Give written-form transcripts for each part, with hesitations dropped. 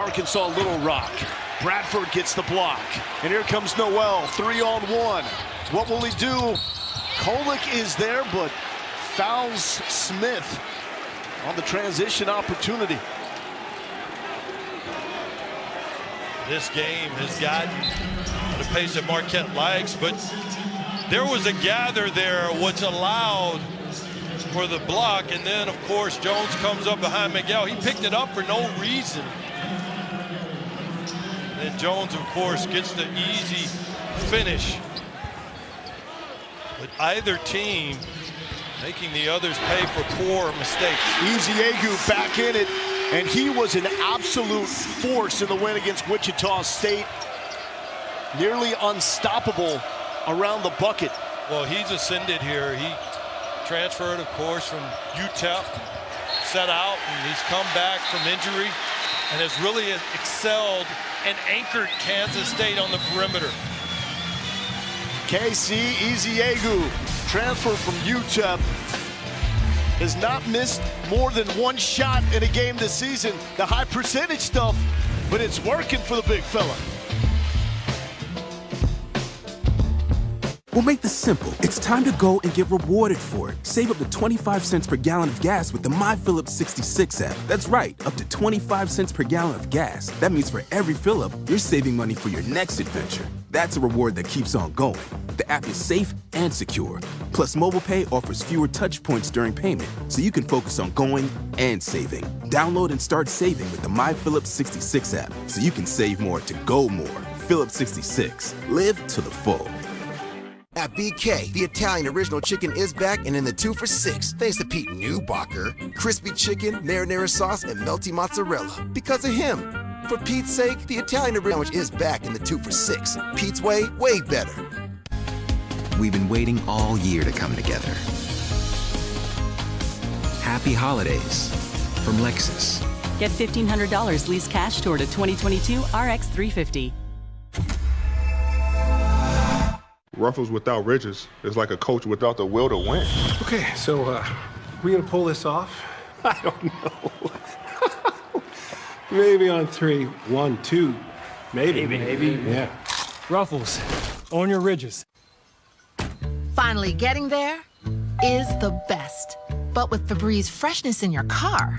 Arkansas Little Rock. Bradford gets the block. And here comes Noel, 3-on-1. What will he do? Kolick is there, but fouls Smith on the transition opportunity. This game has gotten the pace that Marquette likes, but there was a gather there which allowed for the block, and then, of course, Jones comes up behind Miguel. He picked it up for no reason. And Jones, of course, gets the easy finish. But either team making the others pay for poor mistakes. Eziagu back in it, and he was an absolute force in the win against Wichita State. Nearly unstoppable around the bucket. Well, he's ascended here. He transferred, of course, from UTEP, set out, and he's come back from injury and has really excelled and anchored Kansas State on the perimeter. KC Eziagu, transfer from UTEP, has not missed more than one shot in a game this season. The high percentage stuff, but it's working for the big fella. We'll make this simple. It's time to go and get rewarded for it. Save up to 25 cents per gallon of gas with the MyPhillips 66 app. That's right, up to 25 cents per gallon of gas. That means for every fill-up, you're saving money for your next adventure. That's a reward that keeps on going. The app is safe and secure. Plus, mobile pay offers fewer touch points during payment, so you can focus on going and saving. Download and start saving with the MyPhillips 66 app, so you can save more to go more. Phillips 66. Live to the full. At BK, the Italian original chicken is back and in the 2 for $6. Thanks to Pete Newbacher. Crispy chicken, marinara sauce, and melty mozzarella. Because of him. For Pete's sake, the Italian original sandwich is back in the 2 for $6. Pete's way better. We've been waiting all year to come together. Happy holidays from Lexus. Get $1,500 lease cash toward a 2022 RX 350. Ruffles without riches is like a coach without the will to win. Okay, so we gonna pull this off? I don't know. Maybe on 3. 1, 2. Maybe. Yeah. Ruffles, own your ridges. Finally getting there is the best. But with Febreze freshness in your car,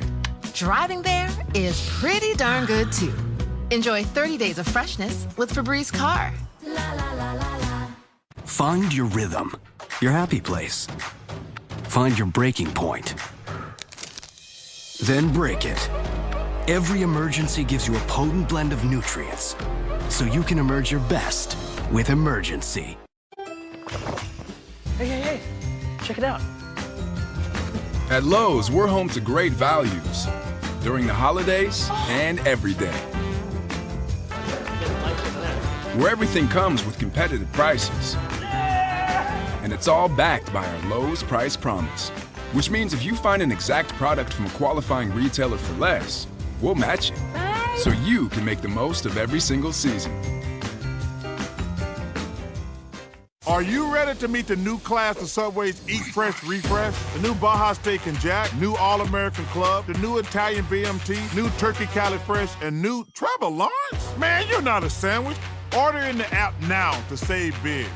driving there is pretty darn good too. Enjoy 30 days of freshness with Febreze Car. La, la, la, la, la. Find your rhythm, your happy place. Find your breaking point. Then break it. Every emergency gives you a potent blend of nutrients, so you can emerge your best with Emergency. Hey, check it out. At Lowe's, we're home to great values during the holidays and every day. Where everything comes with competitive prices. And it's all backed by our Lowe's Price Promise, which means if you find an exact product from a qualifying retailer for less, we'll match it, so you can make the most of every single season. Are you ready to meet the new class of Subway's Eat Fresh Refresh? The new Baja Steak and Jack, new All-American Club, the new Italian BMT, new Turkey Cali Fresh, and new Trevor Lawrence? Man, you're not a sandwich. Order in the app now to save big.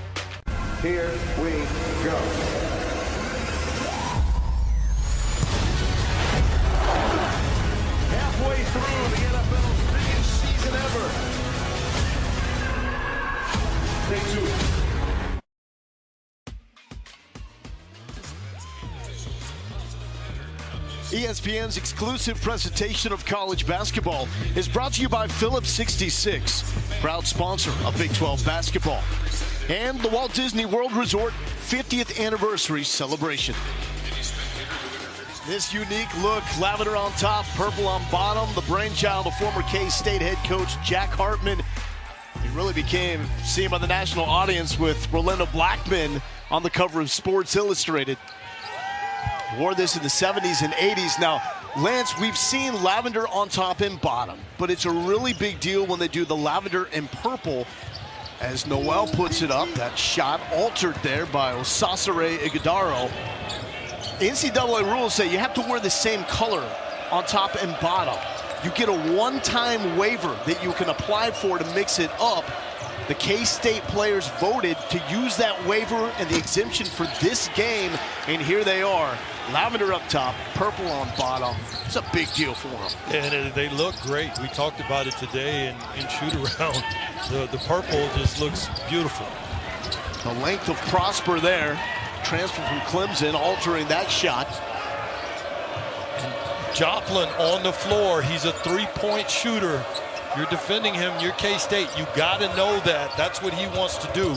Here we go. Halfway through the NFL's biggest season ever. Take 2. ESPN's exclusive presentation of college basketball is brought to you by Phillips 66, proud sponsor of Big 12 basketball, and the Walt Disney World Resort 50th anniversary celebration. This unique look, lavender on top, purple on bottom, the brainchild of former K-State head coach Jack Hartman. He really became seen by the national audience with Rolando Blackman on the cover of Sports Illustrated. Wore this in the 70s and 80s. Now, Lance, we've seen lavender on top and bottom, but it's a really big deal when they do the lavender and purple. As Noel puts it up, that shot altered there by Osasare Ighodaro. NCAA rules say you have to wear the same color on top and bottom. You get a one-time waiver that you can apply for to mix it up. The K-State players voted to use that waiver and the exemption for this game, and here they are. Lavender up top, purple on bottom. It's a big deal for them. And they look great. We talked about it today in shoot-around. The purple just looks beautiful. The length of Prosper there. Transfer from Clemson, altering that shot. Joplin on the floor. He's a three-point shooter. You're defending him. You're K-State. You got to know that. That's what he wants to do.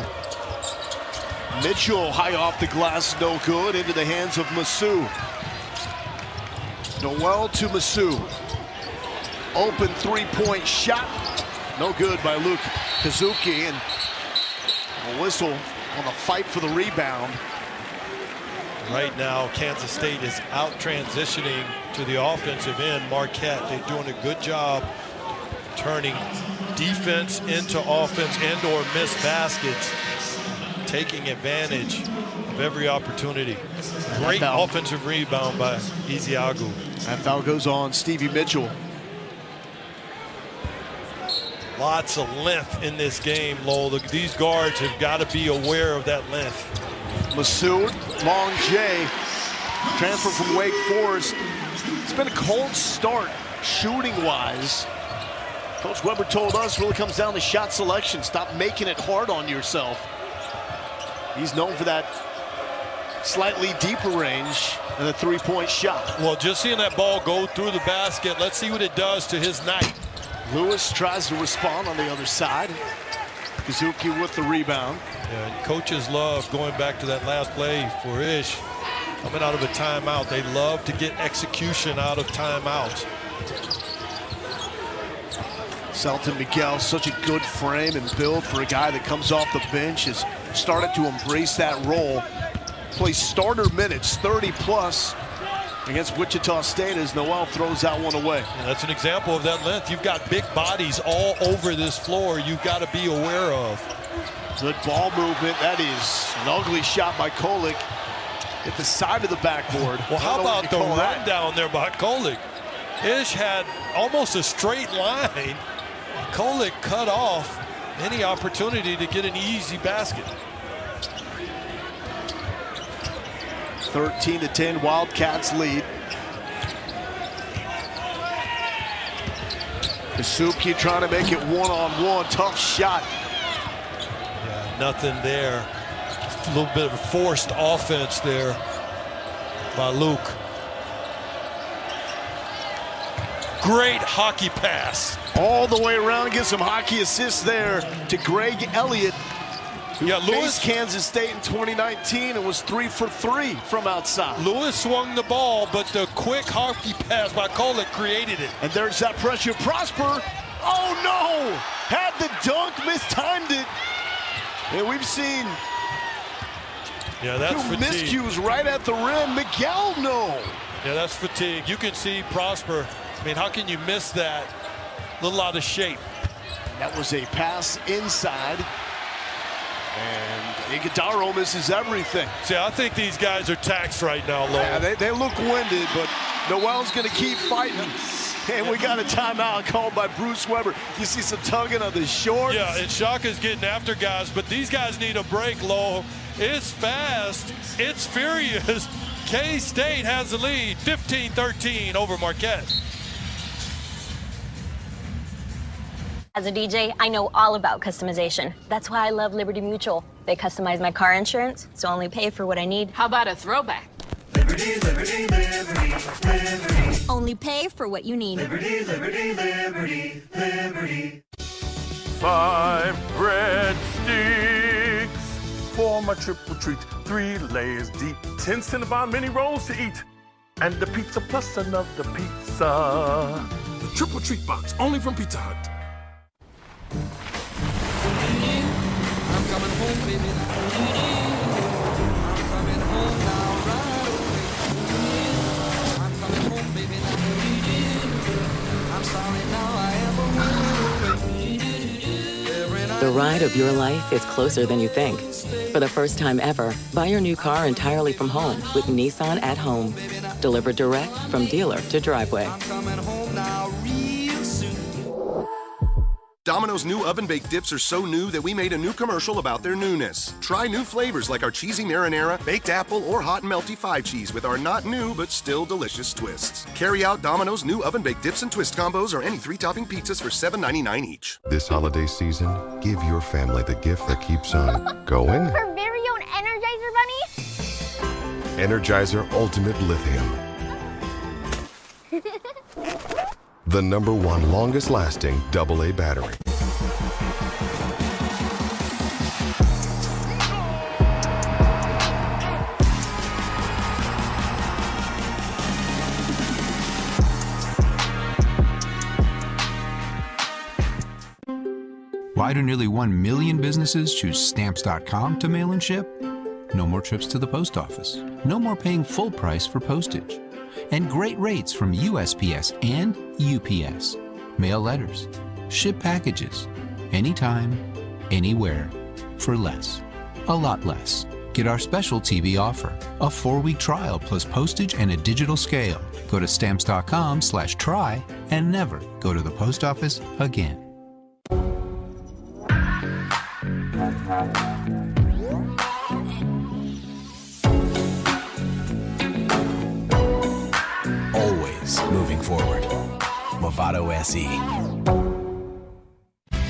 Mitchell high off the glass, no good. Into the hands of Masu. Noel to Masu. Open three-point shot. No good by Luke Kazuki. And a whistle on the fight for the rebound. Right now, Kansas State is out transitioning to the offensive end. Marquette, they're doing a good job turning defense into offense and or missed baskets, taking advantage of every opportunity. Great offensive rebound by Ezeagu. That foul goes on Stevie Mitchell. Lots of length in this game, Lowell. These guards have got to be aware of that length. Masood, long J, transfer from Wake Forest. It's been a cold start shooting-wise. Coach Weber told us really comes down to shot selection. Stop making it hard on yourself. He's known for that slightly deeper range than the three-point shot. Well, just seeing that ball go through the basket, let's see what it does to his night. Lewis tries to respond on the other side. Kazuki with the rebound. Yeah, and coaches love going back to that last play for Ish. Coming out of a timeout, they love to get execution out of timeouts. Selton Miguel, such a good frame and build for a guy that comes off the bench, has started to embrace that role. Plays starter minutes, 30 plus against Wichita State as Noel throws that one away. And that's an example of that length. You've got big bodies all over this floor you've got to be aware of. Good ball movement. That is an ugly shot by Kolick at the side of the backboard. Well, how about the run down there by Kolick? Ish had almost a straight line. Kolick cut off any opportunity to get an easy basket. 13-10, Wildcats lead. Kazuki trying to make it one-on-one. Tough shot. Yeah, nothing there. A little bit of a forced offense there by Luke. Great hockey pass. All the way around, get some hockey assists there to Greg Elliott, who faced Kansas State in 2019 and was 3 for 3 from outside. Lewis swung the ball, but the quick hockey pass by Kolick created it. And there's that pressure. Prosper, oh no! Had the dunk, mistimed it. And we've seen that's fatigue. Miscues right at the rim. Miguel, no. Yeah, that's fatigue. You can see Prosper. I mean, how can you miss that? A little out of shape. That was a pass inside. And Iguodaro misses everything. See, I think these guys are taxed right now, Lowell. Yeah, they look winded, but Noel's going to keep fighting. And we got a timeout called by Bruce Weber. You see some tugging of the shorts. Yeah, and Shaka's getting after guys, but these guys need a break, Lowell. It's fast. It's furious. K-State has the lead, 15-13 over Marquette. As a DJ, I know all about customization. That's why I love Liberty Mutual. They customize my car insurance, so I only pay for what I need. How about a throwback? Liberty, liberty, liberty, liberty. Only pay for what you need. Liberty, liberty, liberty, liberty. 5 breadsticks for my triple treat. 3 layers deep. 10 Cinnabon mini rolls to eat. And the pizza plus another pizza. The triple treat box, only from Pizza Hut. I'm coming home, baby. I'm coming home now, right away. I'm coming home, baby. I'm sorry now, I am away. The ride of your life is closer than you think. For the first time ever, buy your new car entirely from home with Nissan at Home. Delivered direct from dealer to driveway. I'm coming home now, Domino's new oven-baked dips are so new that we made a new commercial about their newness. Try new flavors like our cheesy marinara, baked apple, or hot and melty 5-cheese with our not new but still delicious twists. Carry out Domino's new oven-baked dips and twist combos or any 3-topping pizzas for $7.99 each. This holiday season, give your family the gift that keeps on going. Her very own Energizer Bunny? Energizer Ultimate Lithium. The #1 longest lasting AA battery. Why do nearly 1 million businesses choose Stamps.com to mail and ship? No more trips to the post office. No more paying full price for postage. And great rates from USPS and UPS. Mail letters. Ship packages. Anytime, anywhere. For less. A lot less. Get our special TV offer. A 4-week trial plus postage and a digital scale. Go to Stamps.com/try and never go to the post office again. Always moving forward. Movado SE.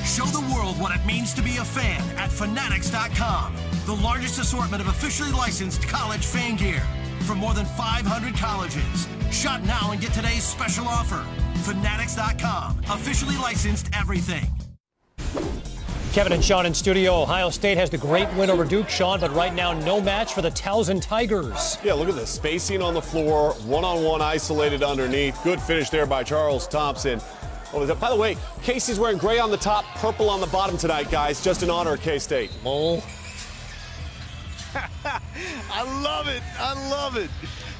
Show the world what it means to be a fan at Fanatics.com. The largest assortment of officially licensed college fan gear from more than 500 colleges. Shop now and get today's special offer. Fanatics.com. Officially licensed everything. Kevin and Sean in studio. Ohio State has the great win over Duke, Sean, but right now no match for the Towson Tigers. Yeah, look at the spacing on the floor, one-on-one isolated underneath. Good finish there by Charles Thompson. Oh, by the way, Casey's wearing gray on the top, purple on the bottom tonight, guys, just in honor of K-State. Mole. I love it. I love it.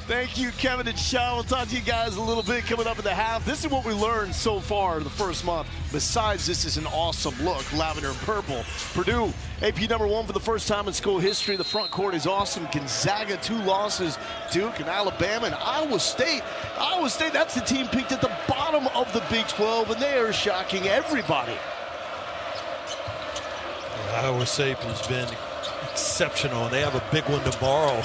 Thank you, Kevin and Sean. We'll talk to you guys a little bit coming up in the half. This is what we learned so far in the first month. Besides, this is an awesome look, lavender and purple. Purdue, AP #1 for the first time in school history. The front court is awesome. Gonzaga, 2 losses. Duke and Alabama and Iowa State. Iowa State, that's the team picked at the bottom of the Big 12, and they are shocking everybody. Iowa State has been exceptional. They have a big one tomorrow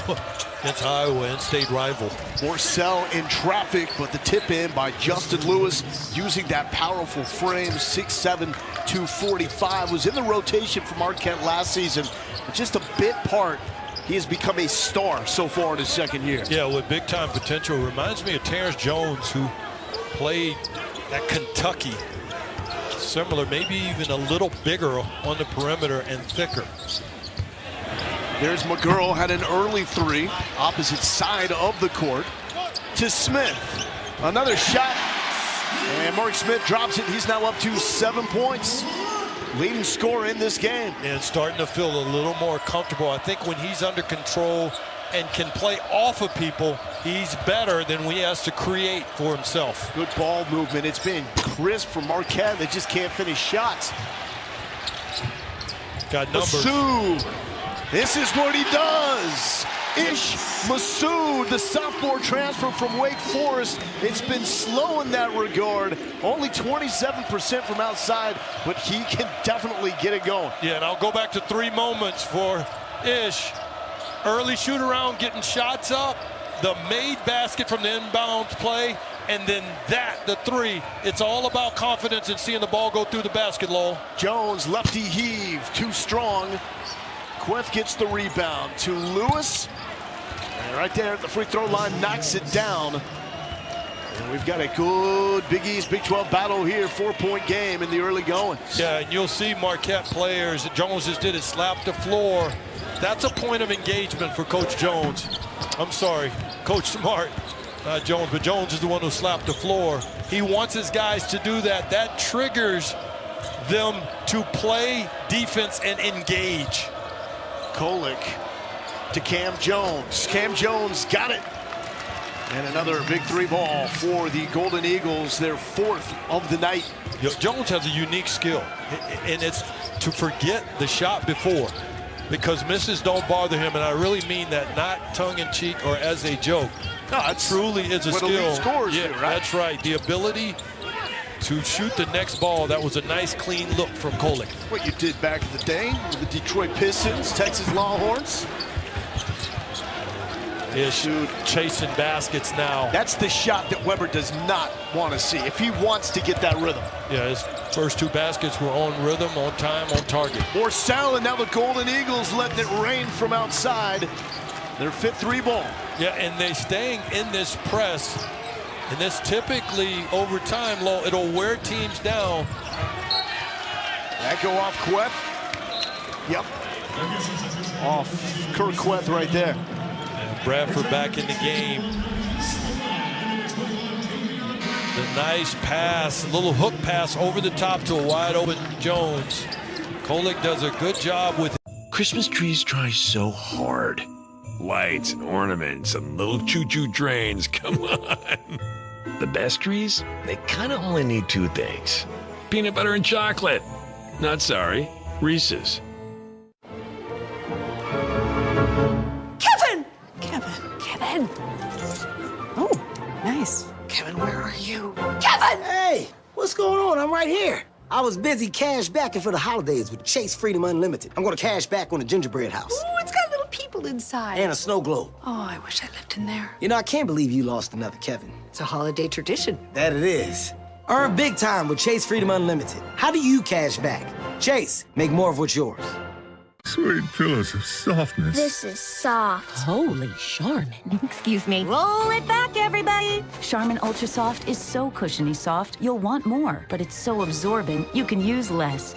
against Iowa, in-state rival. Morcell in traffic, but the tip in by Justin Lewis using that powerful frame, 6'7", 245. Was in the rotation for Marquette last season. Just a bit part. He has become a star so far in his second year. Yeah, with big-time potential. Reminds me of Terrence Jones, who played at Kentucky. Similar, maybe even a little bigger on the perimeter and thicker. There's McGurl, had an early 3, opposite side of the court to Smith. Another shot, and Mark Smith drops it. He's now up to 7 points. Leading scorer in this game. And starting to feel a little more comfortable. I think when he's under control and can play off of people, he's better than when he has to create for himself. Good ball movement. It's been crisp for Marquette. They just can't finish shots. Got numbers. Massoud. This is what he does. Ish Massoud, the sophomore transfer from Wake Forest. It's been slow in that regard. Only 27% from outside, but he can definitely get it going. Yeah, and I'll go back to 3 moments for Ish. Early shoot around, getting shots up. The made basket from the inbound play. And then the 3. It's all about confidence and seeing the ball go through the basket, Lowell. Jones, lefty heave, too strong. Quiff gets the rebound to Lewis. And right there at the free throw line, knocks it down. And we've got a good Big East, Big 12 battle here. 4-point game in the early going. Yeah, and you'll see Marquette players. Jones just did it, slap the floor. That's a point of engagement for Coach Jones. I'm sorry, Coach Smart, not Jones, but Jones is the one who slapped the floor. He wants his guys to do that. That triggers them to play defense and engage. Kolick to Cam Jones. Cam Jones got it. And another big 3 ball for the Golden Eagles, their 4th of the night. Jones has a unique skill, and it's to forget the shot before, because misses don't bother him, and I really mean that not tongue-in-cheek or as a joke. No, it truly is a skill. Scores yeah, you, right? That's right. The ability to shoot the next ball. That was a nice, clean look from Kolek. What you did back in the day with the Detroit Pistons, Texas Longhorns. Is chasing baskets now. That's the shot that Weber does not want to see if he wants to get that rhythm. Yeah, his first 2 baskets were on rhythm, on time, on target. Morcell, and now the Golden Eagles letting it rain from outside. Their 5th 3-ball. Yeah, and they staying in this press. And this typically, over time, it'll wear teams down. That go off Queth. Yep. Off Kurt Queth right there. And Bradford back in the game. The nice pass, a little hook pass over the top to a wide open Jones. Kolek does a good job with it. Christmas trees try so hard. Lights and ornaments and little choo-choo trains, come on. The best trees, they kind of only need 2 things. Peanut butter and chocolate. Not sorry, Reese's. Kevin! Kevin! Oh, nice. Kevin, where are you? Kevin! Hey, what's going on? I'm right here. I was busy cash backing for the holidays with Chase Freedom Unlimited. I'm gonna cash back on the gingerbread house. Ooh, it's got little people inside. And a snow globe. Oh, I wish I lived in there. You know, I can't believe you lost another Kevin. It's a holiday tradition. That it is. Earn big time with Chase Freedom Unlimited. How do you cash back? Chase, make more of what's yours. Sweet pillows of softness. This is soft. Holy Charmin. Excuse me. Roll it back, everybody. Charmin Ultra Soft is so cushiony soft, you'll want more, but it's so absorbent, you can use less.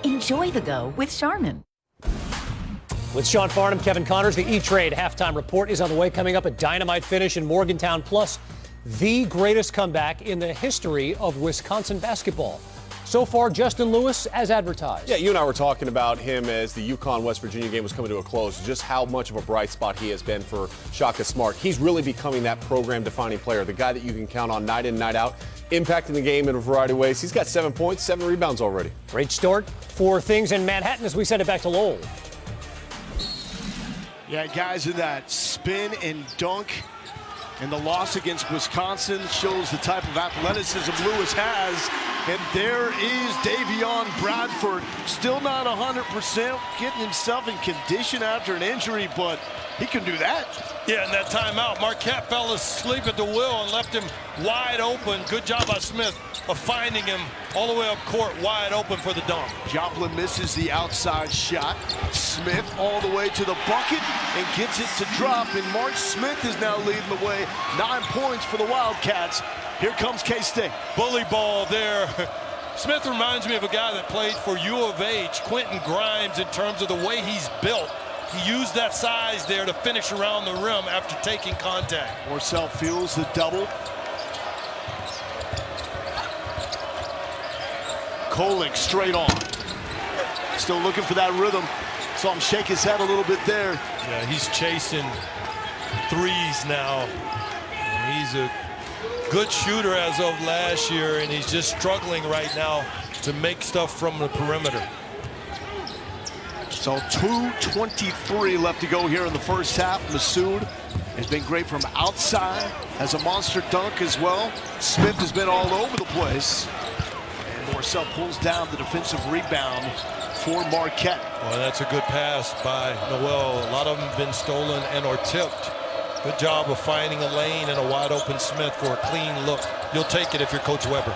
Enjoy the go with Charmin. With Sean Farnham, Kevin Connors, the E-Trade halftime report is on the way. Coming up, a dynamite finish in Morgantown, plus the greatest comeback in the history of Wisconsin basketball. So far, Justin Lewis as advertised. Yeah, you and I were talking about him as the UConn West Virginia game was coming to a close, just how much of a bright spot he has been for Shaka Smart. He's really becoming that program-defining player, the guy that you can count on night in, night out, impacting the game in a variety of ways. He's got 7 points, 7 rebounds already. Great start for things in Manhattan as we send it back to Lowell. Yeah, guys, in that spin and dunk. And the loss against Wisconsin shows the type of athleticism Lewis has. And there is Davion Bradford, still not 100%, getting himself in condition after an injury, but he can do that. Yeah, in that timeout, Marquette fell asleep at the wheel and left him wide open. Good job by Smith of finding him all the way up court, wide open for the dunk. Joplin misses the outside shot. Smith all the way to the bucket and gets it to drop. And Mark Smith is now leading the way. 9 points for the Wildcats. Here comes K-State. Bully ball there. Smith reminds me of a guy that played for U of H, Quentin Grimes, in terms of the way he's built. He used that size there to finish around the rim after taking contact. Morcell fuels the double. Kolek straight on. Still looking for that rhythm. Saw him shake his head a little bit there. Yeah, he's chasing threes now. He's a good shooter as of last year, and he's just struggling right now to make stuff from the perimeter. So 2:23 left to go here in the first half. Masood has been great from outside, has a monster dunk as well. Smith has been all over the place. And Morcell pulls down the defensive rebound for Marquette. Well, that's a good pass by Noel. A lot of them have been stolen and or tipped. Good job of finding a lane and a wide open Smith for a clean look. You'll take it if you're Coach Weber.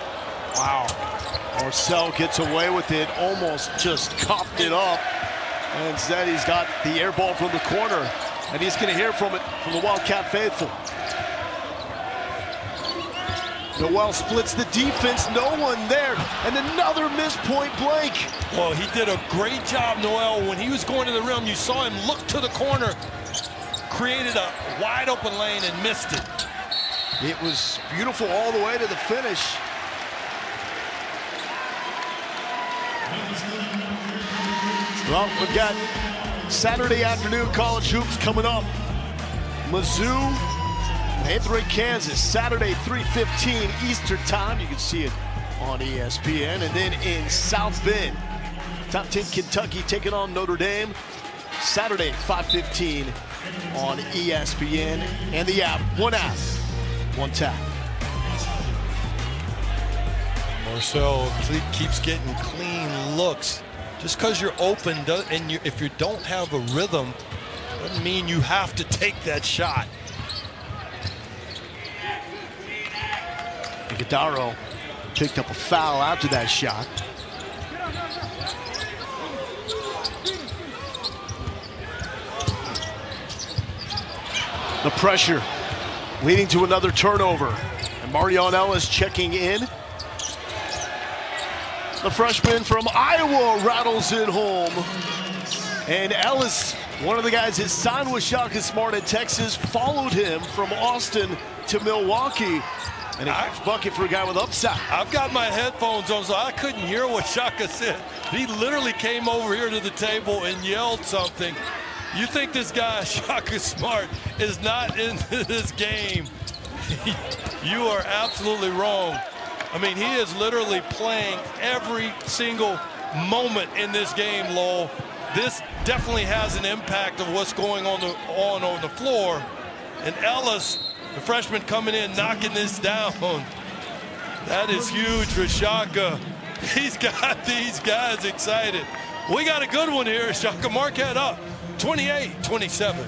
Wow. Morcell gets away with it, almost just coughed it up. And instead he's got the air ball from the corner. And he's going to hear from it from the Wildcat faithful. Noel splits the defense, no one there, and another missed point blank. Well, he did a great job, Noel. When he was going to the rim, you saw him look to the corner, created a wide open lane and missed it. It was beautiful all the way to the finish. Well, we've got Saturday afternoon college hoops coming up. Mizzou, Anthony, Kansas, Saturday 3:15 Eastern time. You can see it on ESPN. And then in South Bend, top 10 Kentucky taking on Notre Dame. Saturday 5:15 on ESPN and the app. One app, one tap. Marcel keeps getting clean looks. Just because you're open and if you don't have a rhythm, doesn't mean you have to take that shot. Iguodaro picked up a foul after that shot. The pressure leading to another turnover. And Marion Ellis checking in. The freshman from Iowa rattles it home. And Ellis, one of the guys that signed with Shaka Smart at Texas, followed him from Austin to Milwaukee. And a huge bucket for a guy with upside. I've got my headphones on, so I couldn't hear what Shaka said. He literally came over here to the table and yelled something. You think this guy, Shaka Smart, is not in this game? You are absolutely wrong. I mean, he is literally playing every single moment in this game, Lowell. This definitely has an impact of what's going on the floor. And Ellis, the freshman coming in, knocking this down. That is huge for Shaka. He's got these guys excited. We got a good one here. Shaka Marquette up 28-27.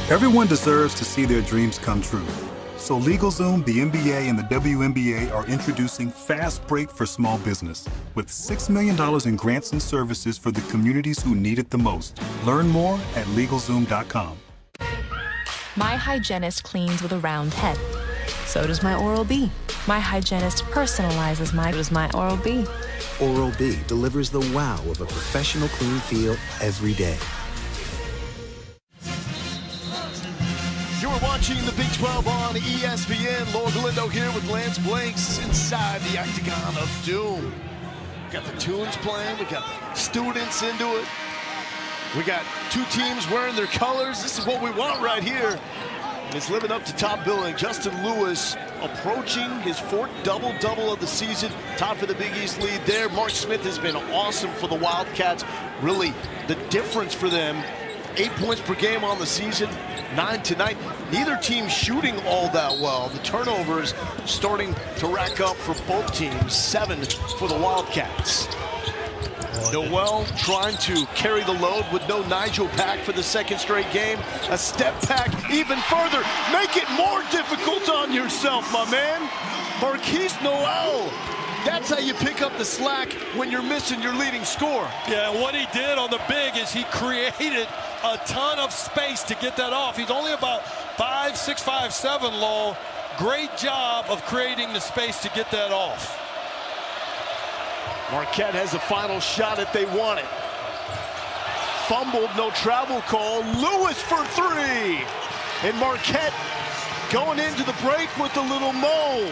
Everyone deserves to see their dreams come true. So LegalZoom, the NBA, and the WNBA are introducing Fast Break for Small Business with $6 million in grants and services for the communities who need it the most. Learn more at LegalZoom.com. My hygienist cleans with a round head. So does my Oral-B. My hygienist personalizes my Oral-B. Oral-B delivers the wow of a professional clean feel every day. You're watching the Big 12 on ESPN. Lowell Galindo here with Lance Blanks inside the Octagon of Doom. We got the tunes playing. We got the students into it. We got two teams wearing their colors. This is what we want right here. And it's living up to top billing. Justin Lewis approaching his fourth double-double of the season. Top for the Big East lead there. Mark Smith has been awesome for the Wildcats. Really the difference for them. 8 points per game on the season, 9 tonight. Neither team shooting all that well. The turnovers starting to rack up for both teams. 7 for the Wildcats. Noel trying to carry the load with no Nigel Pack for the second straight game. A step back even further. Make it more difficult on yourself, my man. Marquise Noel. That's how you pick up the slack when you're missing your leading scorer. Yeah, and what he did on the big is he created a ton of space to get that off. He's only about 5'6", 5'7", Lowell. Great job of creating the space to get that off. Marquette has a final shot if they want it. Fumbled, no travel call. Lewis for three. And Marquette going into the break with a little mo.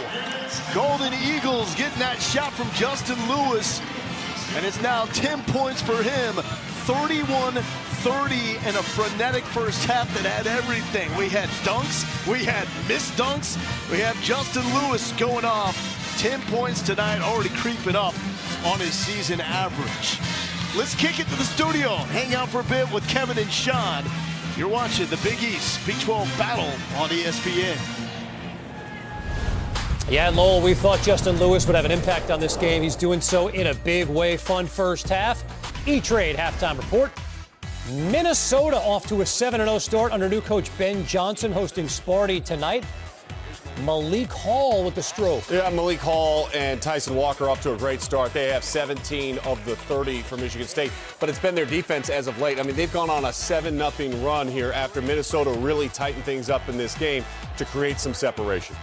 Golden Eagles getting that shot from Justin Lewis. And it's now 10 points for him. 31-30 and a frenetic first half that had everything. We had dunks, we had missed dunks, we have Justin Lewis going off. 10 points tonight, already creeping up on his season average. Let's kick it to the studio. Hang out for a bit with Kevin and Sean. You're watching the Big East Big 12 battle on ESPN. Yeah, Lowell, we thought Justin Lewis would have an impact on this game. He's doing so in a big way. Fun first half. E-Trade halftime report. Minnesota off to a 7-0 start under new coach Ben Johnson, hosting Sparty tonight. Malik Hall with the stroke. Yeah, Malik Hall and Tyson Walker off to a great start. They have 17 of the 30 for Michigan State, but it's been their defense as of late. I mean, they've gone on a 7-0 run here after Minnesota really tightened things up in this game to create some separation.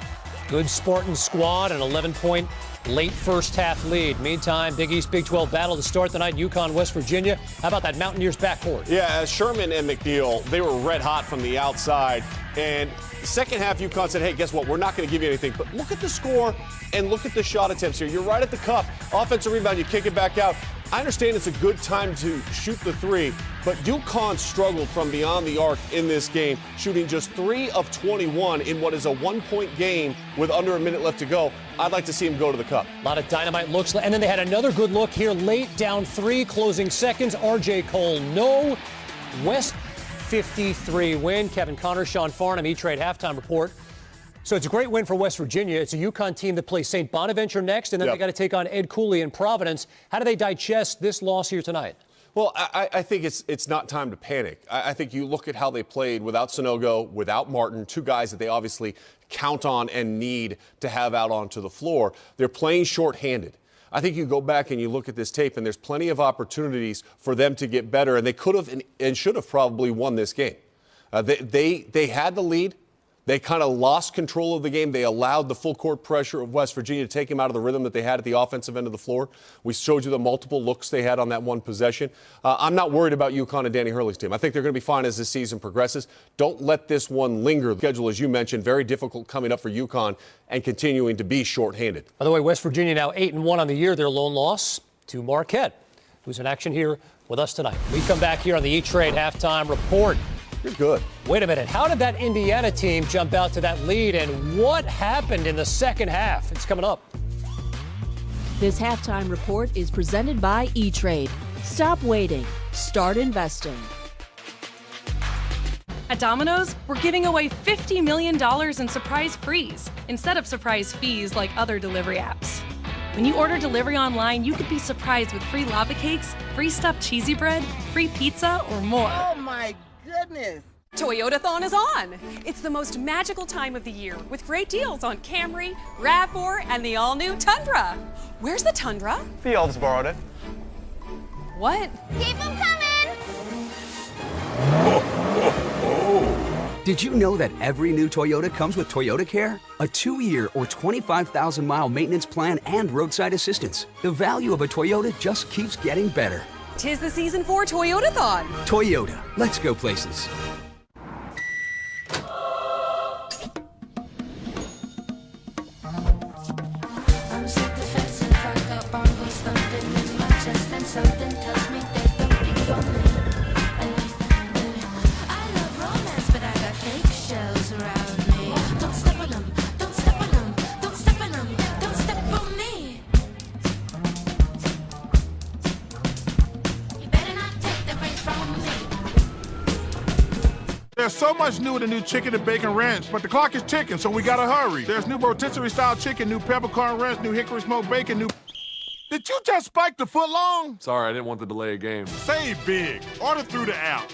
Good Spartan squad, an 11-point late first half lead. Meantime, Big East Big 12 battle to start tonight. UConn, West Virginia. How about that Mountaineers backcourt? Yeah, Sherman and McNeil, they were red hot from the outside. And second half, UConn said, hey, guess what? We're not going to give you anything. But look at the score and look at the shot attempts here. You're right at the cup. Offensive rebound, you kick it back out. I understand it's a good time to shoot the three, but UConn struggled from beyond the arc in this game, shooting just 3 of 21 in what is a 1-point game with under a minute left to go. I'd like to see him go to the cup. A lot of dynamite looks, and then they had another good look here late, down 3, closing seconds. RJ Cole, no. West 53 win. Kevin Connors, Sean Farnham, E-Trade halftime report. So it's a great win for West Virginia. It's a UConn team that plays St. Bonaventure next, and then they got to take on Ed Cooley in Providence. How do they digest this loss here tonight? Well, I think it's not time to panic. I think you look at how they played without Sonogo, without Martin, two guys that they obviously count on and need to have out onto the floor. They're playing shorthanded. I think you go back and you look at this tape, and there's plenty of opportunities for them to get better, and they could have and should have probably won this game. They had the lead. They kind of lost control of the game. They allowed the full court pressure of West Virginia to take him out of the rhythm that they had at the offensive end of the floor. We showed you the multiple looks they had on that one possession. I'm not worried about UConn and Danny Hurley's team. I think they're going to be fine as the season progresses. Don't let this one linger. The schedule, as you mentioned, very difficult coming up for UConn and continuing to be shorthanded. By the way, West Virginia now 8-1 on the year. Their lone loss to Marquette, who's in action here with us tonight. We come back here on the E-Trade halftime report. You're good. Wait a minute. How did that Indiana team jump out to that lead, and what happened in the second half? It's coming up. This halftime report is presented by E-Trade. Stop waiting. Start investing. At Domino's, we're giving away $50 million in surprise frees instead of surprise fees like other delivery apps. When you order delivery online, you could be surprised with free lava cakes, free stuffed cheesy bread, free pizza, or more. Oh my goodness! Toyotathon is on. It's the most magical time of the year with great deals on Camry, RAV4, and the all-new Tundra. Where's the Tundra? The elves borrowed it. What? Keep them coming! Did you know that every new Toyota comes with Toyota Care? A 2-year or 25,000-mile maintenance plan and roadside assistance. The value of a Toyota just keeps getting better. 'Tis the season for Toyotathon. Toyota, let's go places. Something tells me they don't think for me. I love romance, but I got cake shells around me. Don't step on them, don't step on them, don't step on them, don't step on me. You better not take the ring from me. There's so much new in the new chicken and bacon ranch, but the clock is ticking, so we gotta hurry. There's new rotisserie style chicken, new peppercorn ranch, new hickory smoked bacon, new... Did you just spike the foot long? Sorry, I didn't want to delay a game. Save big. Order through the app.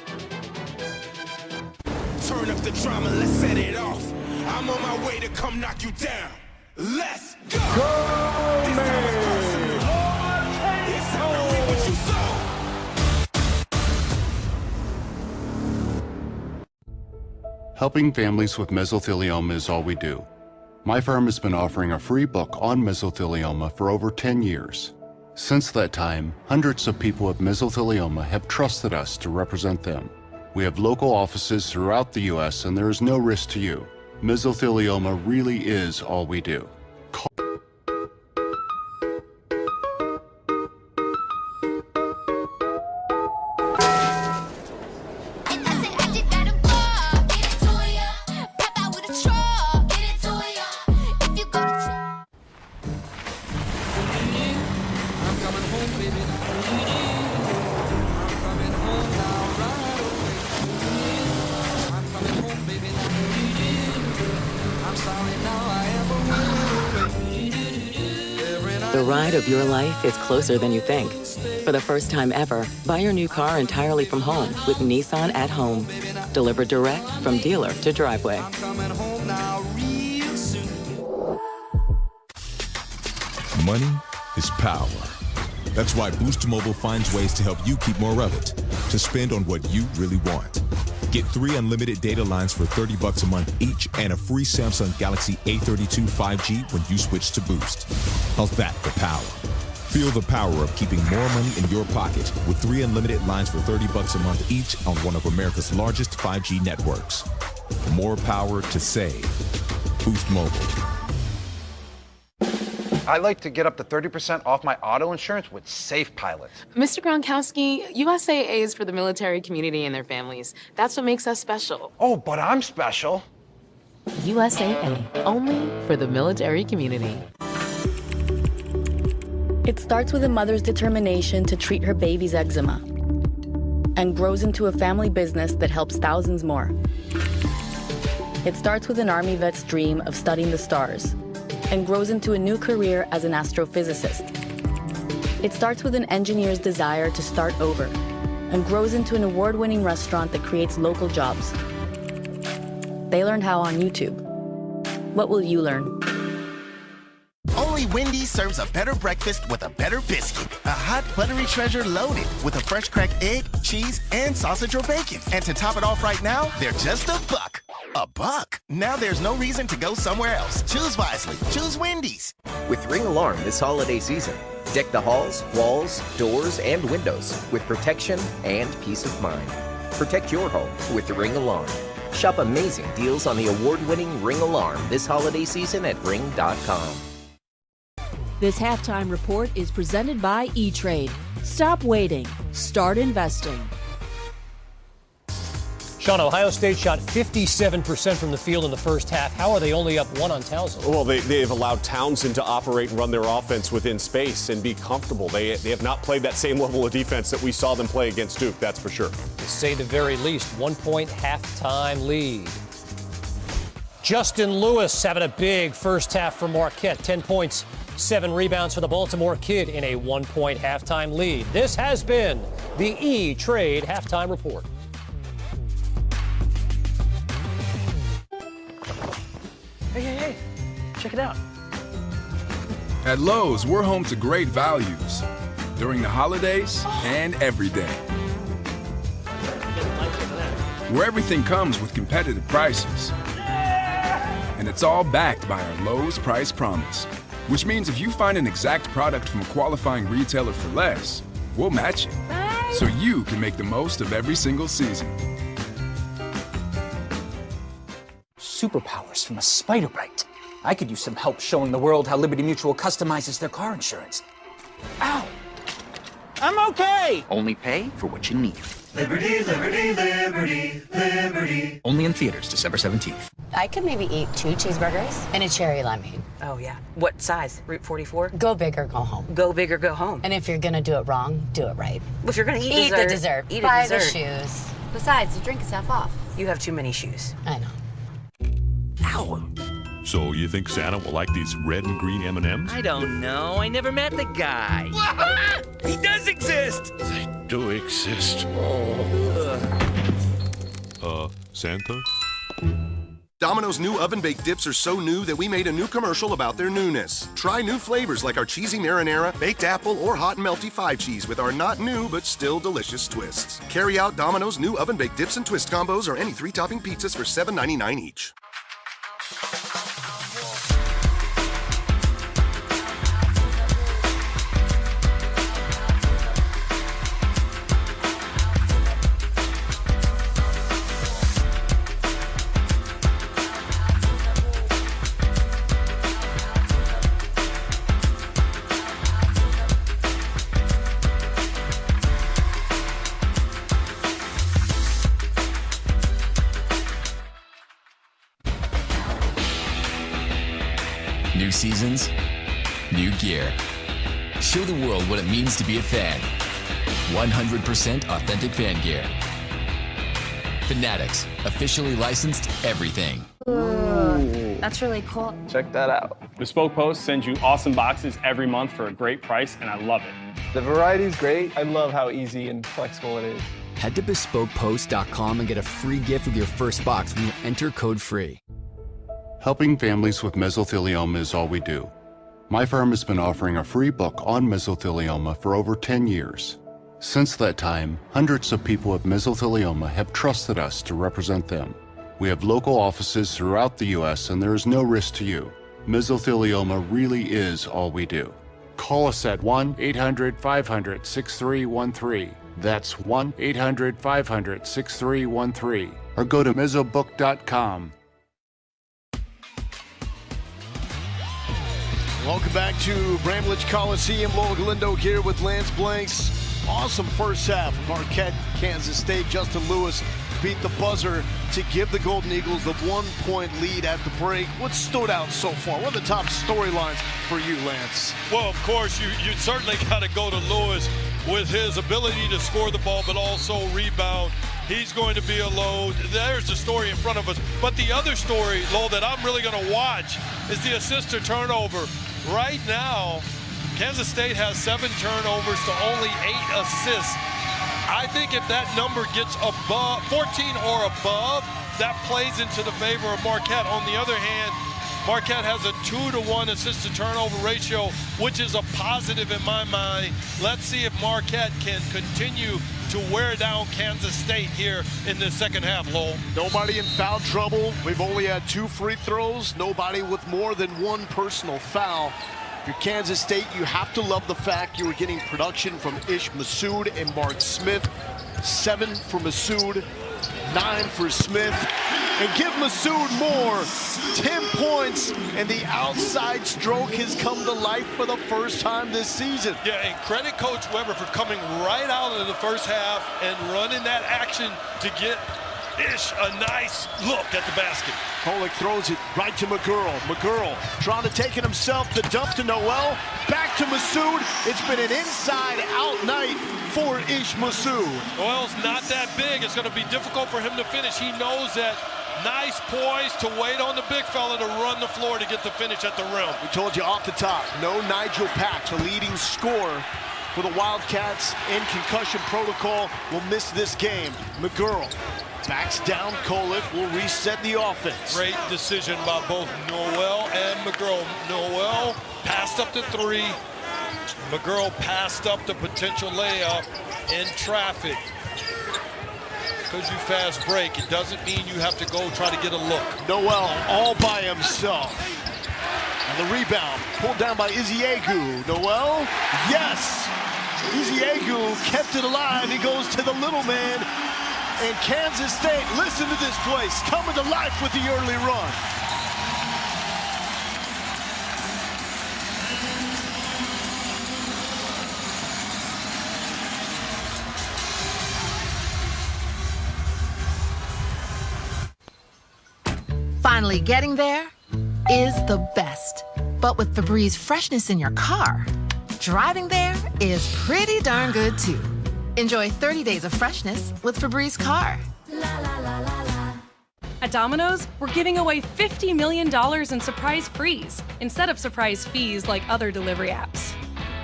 Turn up the drama, let's set it off. I'm on my way to come knock you down. Let's go! This time it's personal. It's time to reap what you sow. Helping families with mesothelioma is all we do. My firm has been offering a free book on mesothelioma for over 10 years. Since that time, hundreds of people with mesothelioma have trusted us to represent them. We have local offices throughout the U.S. and there is no risk to you. Mesothelioma really is all we do. The ride of your life is closer than you think. For the first time ever, buy your new car entirely from home with Nissan at Home. Delivered direct from dealer to driveway. Money is power. That's why Boost Mobile finds ways to help you keep more of it, to spend on what you really want. Get 3 unlimited data lines for $30 a month each and a free Samsung Galaxy A32 5G when you switch to Boost. How's that for power? Feel the power of keeping more money in your pocket with 3 unlimited lines for $30 a month each on one of America's largest 5G networks. More power to save. Boost Mobile. I like to get up to 30% off my auto insurance with Safe Pilot. Mr. Gronkowski, USAA is for the military community and their families. That's what makes us special. Oh, but I'm special. USAA, only for the military community. It starts with a mother's determination to treat her baby's eczema and grows into a family business that helps thousands more. It starts with an Army vet's dream of studying the stars and grows into a new career as an astrophysicist. It starts with an engineer's desire to start over and grows into an award-winning restaurant that creates local jobs. They learned how on YouTube. What will you learn? Only Wendy's serves a better breakfast with a better biscuit. A hot, buttery treasure loaded with a fresh cracked egg, cheese, and sausage or bacon. And to top it off right now, they're just $1. $1? Now there's no reason to go somewhere else. Choose wisely. Choose Wendy's. With Ring Alarm this holiday season, deck the halls, walls, doors, and windows with protection and peace of mind. Protect your home with the Ring Alarm. Shop amazing deals on the award-winning Ring Alarm this holiday season at ring.com. This halftime report is presented by E-Trade. Stop waiting. Start investing. Sean, Ohio State shot 57% from the field in the first half. How are they only up 1 on Townsend? Well, they've allowed Townsend to operate and run their offense within space and be comfortable. They have not played that same level of defense that we saw them play against Duke, that's for sure. To say the very least, 1-point halftime lead. Justin Lewis having a big first half for Marquette. 10 points, 7 rebounds for the Baltimore Kid in a 1-point halftime lead. This has been the E-Trade halftime report. Hey, check it out. At Lowe's, we're home to great values during the holidays and every day. Where everything comes with competitive prices. And it's all backed by our Lowe's Price Promise, which means if you find an exact product from a qualifying retailer for less, we'll match it, so you can make the most of every single season. Superpowers from a spider bite. I could use some help showing the world how Liberty Mutual customizes their car insurance. Ow! I'm okay! Only pay for what you need. Liberty, liberty, liberty, liberty. Only in theaters December 17th. I could maybe eat 2 cheeseburgers and a cherry limeade. Oh, yeah. What size? Route 44? Go big or go home. Go big or go home. And if you're gonna do it wrong, do it right. Well, if you're gonna eat the dessert. Eat Buy a dessert. the shoes. Besides, you drink yourself off. You have too many shoes. I know. Ow! So you think Santa will like these red and green M&Ms? I don't know. I never met the guy. He does exist! They do exist. Santa? Domino's new oven-baked dips are so new that we made a new commercial about their newness. Try new flavors like our cheesy marinara, baked apple, or hot and melty 5-cheese with our not new but still delicious twists. Carry out Domino's new oven-baked dips and twist combos or any 3-topping pizzas for $7.99 each. New seasons, new gear. Show the world what it means to be a fan. 100% authentic fan gear. Fanatics, officially licensed everything. Ooh, that's really cool. Check that out. Bespoke Post sends you awesome boxes every month for a great price, and I love it. The variety's great. I love how easy and flexible it is. Head to bespokepost.com and get a free gift with your first box when you enter code FREE. Helping families with mesothelioma is all we do. My firm has been offering a free book on mesothelioma for over 10 years. Since that time, hundreds of people with mesothelioma have trusted us to represent them. We have local offices throughout the U.S. and there is no risk to you. Mesothelioma really is all we do. Call us at 1-800-500-6313. That's 1-800-500-6313. Or go to mesobook.com. Welcome back to Bramlage Coliseum. Lola Galindo here with Lance Blanks. Awesome first half. Marquette, Kansas State. Justin Lewis beat the buzzer to give the Golden Eagles the 1-point lead at the break. What stood out so far? What are the top storylines for you, Lance? Well, of course, you certainly got to go to Lewis with his ability to score the ball, but also rebound. He's going to be a load. There's the story in front of us. But the other story, Lowell, that I'm really going to watch is the assist to turnover. Right now, Kansas State has 7 turnovers to only 8 assists. I think if that number gets above 14 or above, that plays into the favor of Marquette. On the other hand, Marquette has a 2-to-1 assist to turnover ratio, which is a positive in my mind. Let's see if Marquette can continue to wear down Kansas State here in the second half, Lowell. Nobody in foul trouble. We've only had 2 free throws. Nobody with more than 1 personal foul. If you're Kansas State, you have to love the fact you were getting production from Ish Massoud and Mark Smith. 7 for Massoud, 9 for Smith. And give Massoud more. 10 points, and the outside stroke has come to life for the first time this season. Yeah, and credit Coach Weber for coming right out of the first half and running that action to get Ish a nice look at the basket. Kolek throws it right to McGurl. McGurl trying to take it himself. The dump to Noel. Back to Massoud. It's been an inside-out night for Ish Massoud. Noel's not that big. It's going to be difficult for him to finish. He knows that. Nice poise to wait on the big fella to run the floor to get the finish at the rim. We told you off the top, no Nigel Pack, the leading scorer for the Wildcats in concussion protocol, will miss this game. McGurl backs down. Kolek will reset the offense. Great decision by both Noel and McGurl. Noel passed up the 3. McGurl passed up the potential layup in traffic. Because you fast break, it doesn't mean you have to go try to get a look. Noel all by himself. And the rebound pulled down by Iziegu. Noel, yes! Iziegu kept it alive. He goes to the little man. And Kansas State, listen to this place, coming to life with the early run. Finally getting there is the best. But with Febreze freshness in your car, driving there is pretty darn good too. Enjoy 30 days of freshness with Febreze Car. At Domino's, we're giving away $50 million in surprise frees instead of surprise fees like other delivery apps.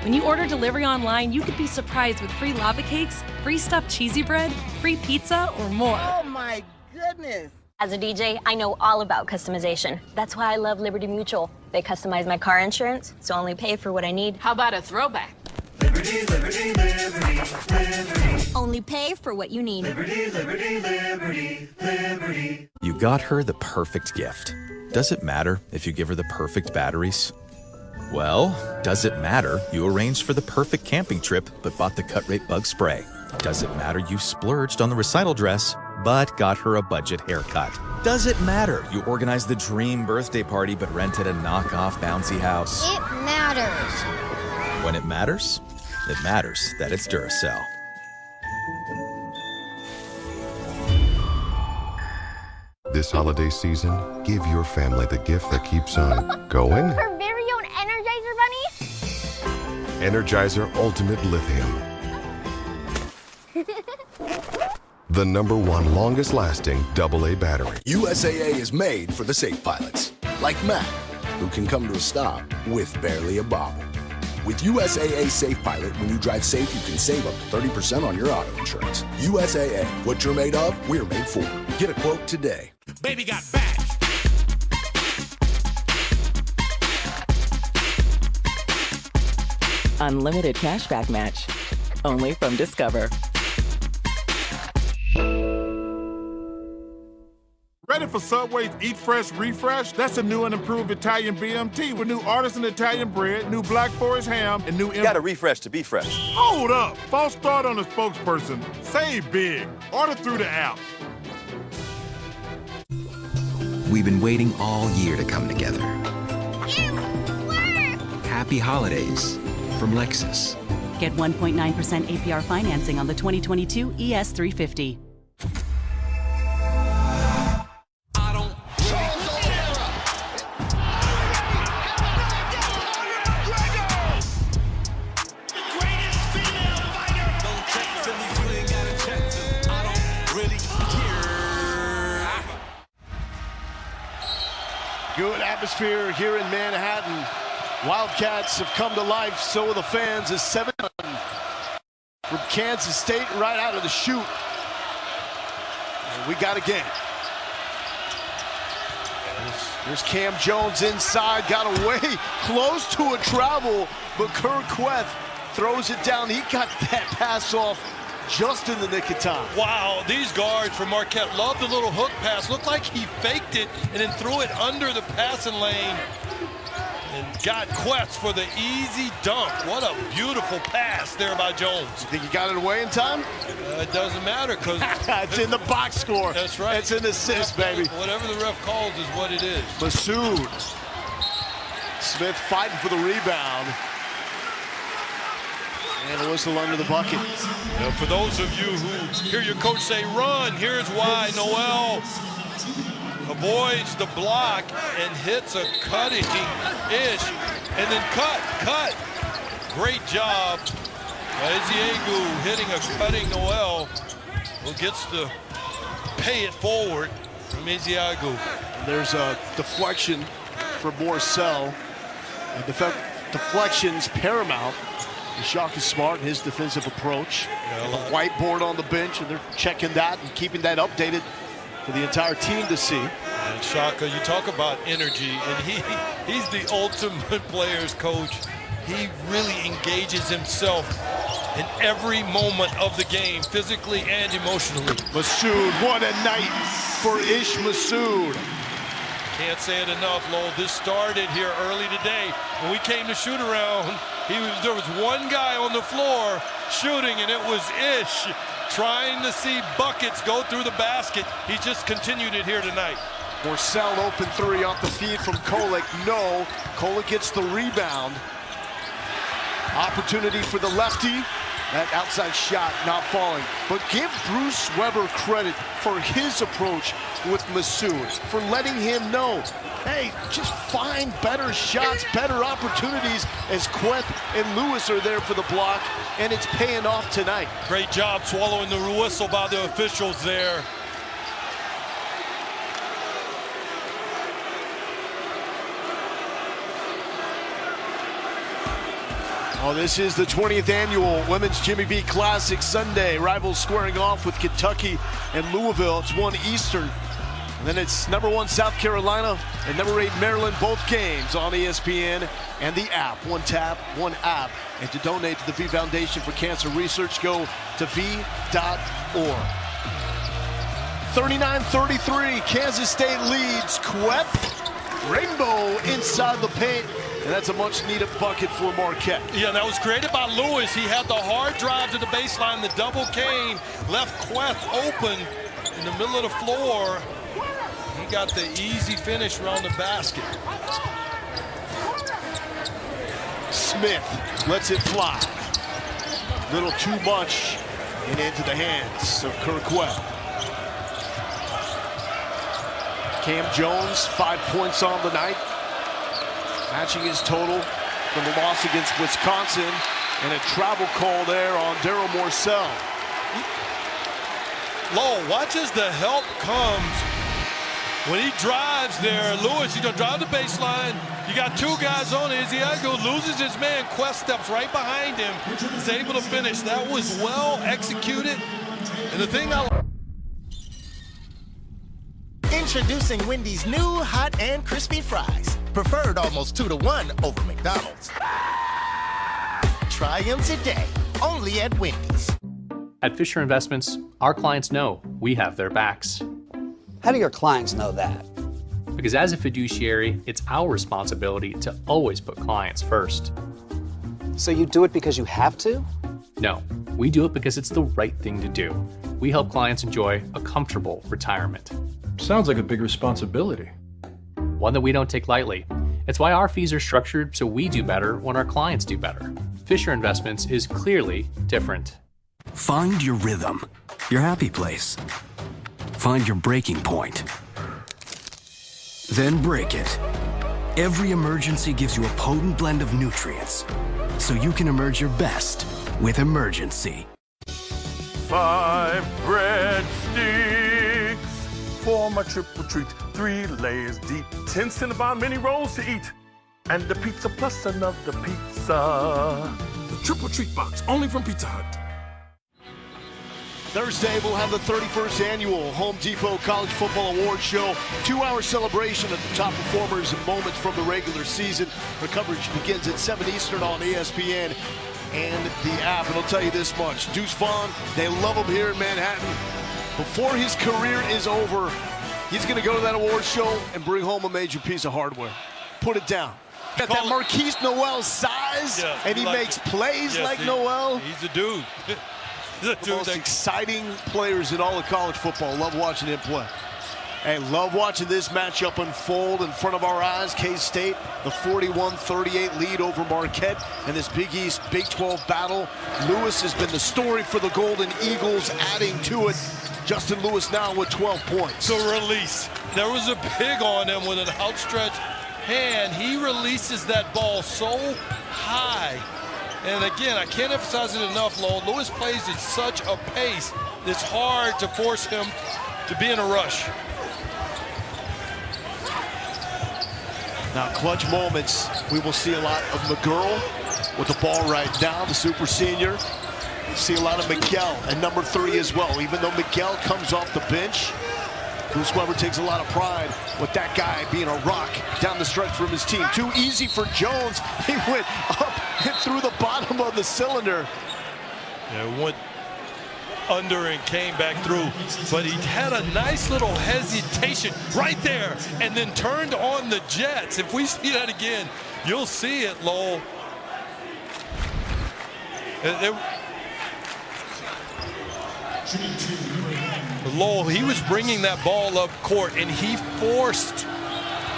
When you order delivery online, you could be surprised with free lava cakes, free stuffed cheesy bread, free pizza, or more. Oh my goodness! As a DJ, I know all about customization. That's why I love Liberty Mutual. They customize my car insurance, so I only pay for what I need. How about a throwback? Liberty, liberty, liberty, liberty. Only pay for what you need. Liberty, liberty, liberty, liberty. You got her the perfect gift. Does it matter if you give her the perfect batteries? Well, does it matter you arranged for the perfect camping trip but bought the cut rate bug spray? Does it matter you splurged on the recital dress but got her a budget haircut? Does it matter you organized the dream birthday party but rented a knockoff bouncy house? It matters. When it matters that it's Duracell. This holiday season, give your family the gift that keeps on going. Her very own Energizer Bunny? Energizer Ultimate Lithium. The #1 longest lasting AA battery. USAA is made for the safe pilots, like Matt, who can come to a stop with barely a bobble. With USAA Safe Pilot, when you drive safe, you can save up to 30% on your auto insurance. USAA, what you're made of, we're made for. Get a quote today. Baby got back. Unlimited cashback match. Only from Discover. Ready for Subway's Eat Fresh Refresh? That's a new and improved Italian BMT with new artisan Italian bread, new Black Forest ham, and new... You gotta refresh to be fresh. Hold up! False start on the spokesperson. Save big. Order through the app. We've been waiting all year to come together. Happy holidays from Lexus. Get 1.9% APR financing on the 2022 ES350. atmosphere here in Manhattan. Wildcats have come to life, so the fans. Is 7 from Kansas State right out of the chute. And we got a game. There's Cam Jones inside, got away close to a travel, but Kerqueth throws it down. He got that pass off just in the nick of time. Wow, these guards from Marquette love the little hook pass. Looked like he faked it and then threw it under the passing lane and got Quest for the easy dunk. What a beautiful pass there by Jones. You think he got it away in time? It doesn't matter because it's in the box score. That's right. It's an assist, baby. Whatever the ref calls is what it is. Masood. Smith fighting for the rebound. And a whistle under the bucket. Now, for those of you who hear your coach say run, here's why. Noel avoids the block and hits a cutting-ish. And then cut. Great job by Eziagu hitting a cutting Noel, who gets to pay it forward from Eziagu. There's a deflection for Morcell. Deflection's paramount. Jacques is smart in his defensive approach. The whiteboard on the bench, and they're checking that and keeping that updated for the entire team to see. And Shaka, you talk about energy, and he's the ultimate player's coach. He really engages himself in every moment of the game, physically and emotionally. Masood, what a night for Ish Masood. Can't say it enough, Lowell. This started here early today. When we came to shoot around, there was one guy on the floor shooting, and it was Ish trying to see buckets go through the basket. He just continued it here tonight. Morcell open three off the feed from Kolek. No, Kolek gets the rebound. Opportunity for the lefty. That outside shot not falling. But give Bruce Weber credit for his approach with Masood, for letting him know, hey, just find better shots, better opportunities, as Queth and Lewis are there for the block, and it's paying off tonight. Great job swallowing the whistle by the officials there. Oh, this is the 20th annual Women's Jimmy V Classic Sunday. Rivals squaring off with Kentucky and Louisville. It's 1 Eastern. And then it's number 1 South Carolina and number 8 Maryland, both games on ESPN and the app. One tap, one app. And to donate to the V Foundation for Cancer Research, go to v.org. 39-33, Kansas State leads. Queth, Rainbow inside the paint. And that's a much-needed bucket for Marquette. Yeah, that was created by Lewis. He had the hard drive to the baseline, the double cane, left Queth open in the middle of the floor. He got the easy finish around the basket. Smith lets it fly. Little too much and into the hands of Kerqueth. Cam Jones, 5 points on the night. Matching his total from the loss against Wisconsin, and a travel call there on Daryl Morcell. Lowell, watch as the help comes when he drives there. Lewis, he's gonna drive the baseline. You got two guys on it. Eziagu loses his man. Quest steps right behind him. He's able to finish. That was well executed. And the thing Introducing Wendy's new hot and crispy fries. Preferred almost 2-to-1 over McDonald's. Try them today, only at Wendy's. At Fisher Investments, our clients know we have their backs. How do your clients know that? Because as a fiduciary, it's our responsibility to always put clients first. So you do it because you have to? No, we do it because it's the right thing to do. We help clients enjoy a comfortable retirement. Sounds like a big responsibility. One that we don't take lightly. It's why our fees are structured so we do better when our clients do better. Fisher Investments is clearly different. Find your rhythm, your happy place. Find your breaking point. Then break it. Every emergency gives you a potent blend of nutrients, so you can emerge your best with Emergency. 5 breadsticks, for my triple treat. 3 layers deep, 10 Cinnabon mini rolls to eat. And the pizza plus another pizza. The triple treat box, only from Pizza Hut. Thursday, we'll have the 31st annual Home Depot College Football Awards Show. 2-hour celebration of the top performers and moments from the regular season. Our coverage begins at 7 Eastern on ESPN and the app. And I'll tell you this much. Deuce Vaughn, they love him here in Manhattan. Before his career is over, he's going to go to that awards show and bring home a major piece of hardware. Put it down. Got that Marquise Noel size, and he makes plays like Noel. He's a dude. The most exciting players in all of college football. Love watching him play. Hey, love watching this matchup unfold in front of our eyes. K-State, the 41-38 lead over Marquette, and this Big East, Big 12 battle. Lewis has been the story for the Golden Eagles, adding to it. Justin Lewis now with 12 points. The release. There was a pig on him with an outstretched hand. He releases that ball so high. And again, I can't emphasize it enough, Lowell. Lewis plays at such a pace, it's hard to force him to be in a rush. Now, clutch moments, we will see a lot of McGurl with the ball right now, the super senior. See a lot of Miguel and number 3 as well. Even though Miguel comes off the bench, Bruce Weber takes a lot of pride with that guy being a rock down the stretch from his team. Too easy for Jones. He went up and through the bottom of the cylinder. Yeah, went under and came back through, but he had a nice little hesitation right there and then turned on the Jets. If we see that again, you'll see it, Lowell. Lowell, he was bringing that ball up court, and he forced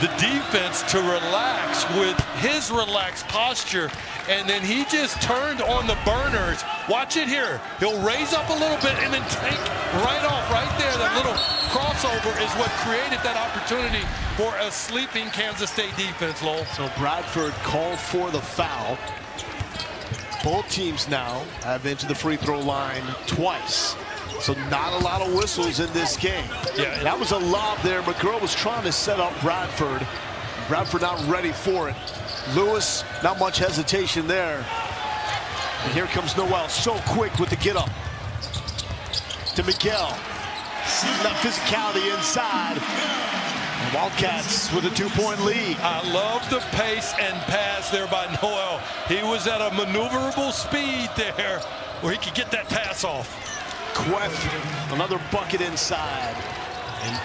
the defense to relax with his relaxed posture, and then he just turned on the burners. Watch it here. He'll raise up a little bit and then take right off right there. That little crossover is what created that opportunity for a sleeping Kansas State defense, Lowell. So Bradford called for the foul. Both teams now have been to the free throw line twice. So not a lot of whistles in this game. Yeah, that was a lob there. McGurl was trying to set up Bradford. Bradford not ready for it. Lewis, not much hesitation there. And here comes Noel, so quick with the get up. To Miguel. Using that physicality inside. And Wildcats with a 2-point lead. I love the pace and pass there by Noel. He was at a maneuverable speed there where he could get that pass off. Queth, another bucket inside. And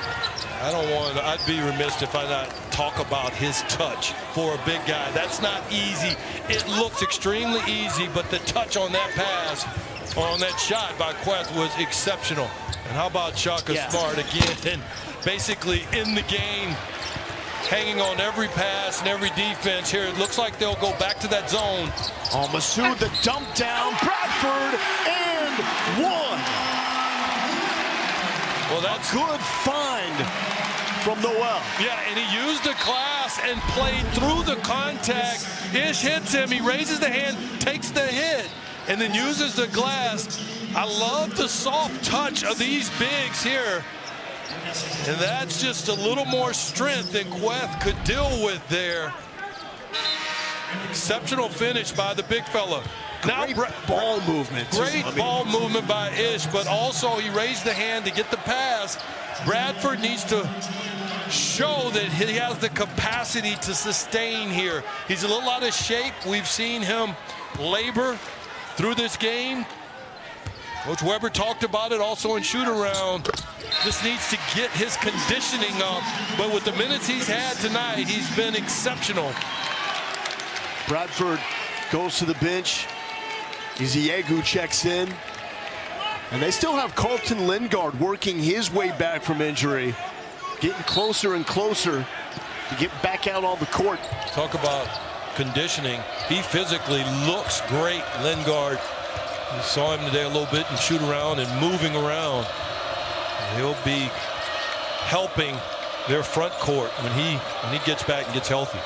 I'd be remiss if I not talk about his touch for a big guy. That's not easy. It looks extremely easy, but the touch on that pass, or on that shot by Queth was exceptional. And how about Shaka Smart again, and basically in the game, hanging on every pass and every defense here. It looks like they'll go back to that zone. Oh, Masood, the dump down, Bradford, and one. Well, that's a good find from Noel. Yeah, and he used the glass and played through the contact. Ish hits him, he raises the hand, takes the hit, and then uses the glass. I love the soft touch of these bigs here. And that's just a little more strength than Queth could deal with there. Exceptional finish by the big fella. Great ball movement. Great ball movement by Ish, but also he raised the hand to get the pass. Bradford needs to show that he has the capacity to sustain here. He's a little out of shape. We've seen him labor through this game. Coach Weber talked about it also in shoot-around. Just needs to get his conditioning up. But with the minutes he's had tonight, he's been exceptional. Bradford goes to the bench. Iziegu checks in. And they still have Carlton Lingard working his way back from injury. Getting closer and closer to get back out on the court. Talk about conditioning. He physically looks great, Lingard. We saw him today a little bit and shoot around and moving around. And he'll be helping their front court when he gets back and gets healthy.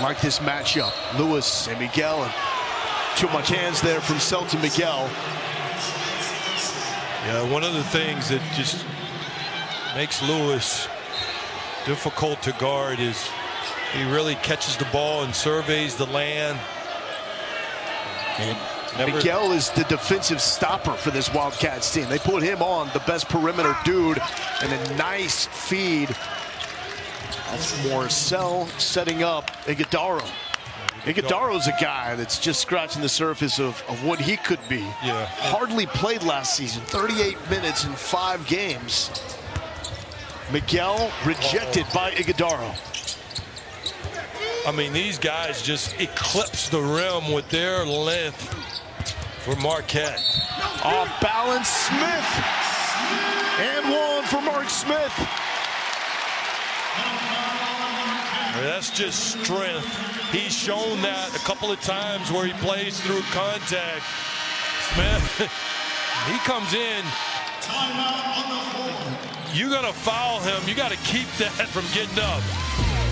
Like this matchup, Lewis and Miguel, and too much hands there from Selton Miguel. Yeah, one of the things that just makes Lewis difficult to guard is he really catches the ball and surveys the land. Miguel is the defensive stopper for this Wildcats team. They put him on, the best perimeter dude, and a nice feed. That's Morcell setting up Iguodaro. Iguodaro's a guy that's just scratching the surface of what he could be. Yeah. Hardly played last season, 38 minutes in 5 games. Miguel rejected by Iguodaro. I mean, these guys just eclipse the rim with their length for Marquette. Off balance, Smith. And one for Mark Smith. That's just strength. He's shown that a couple of times where he plays through contact. Smith, he comes in. You're going to foul him. You got to keep that from getting up.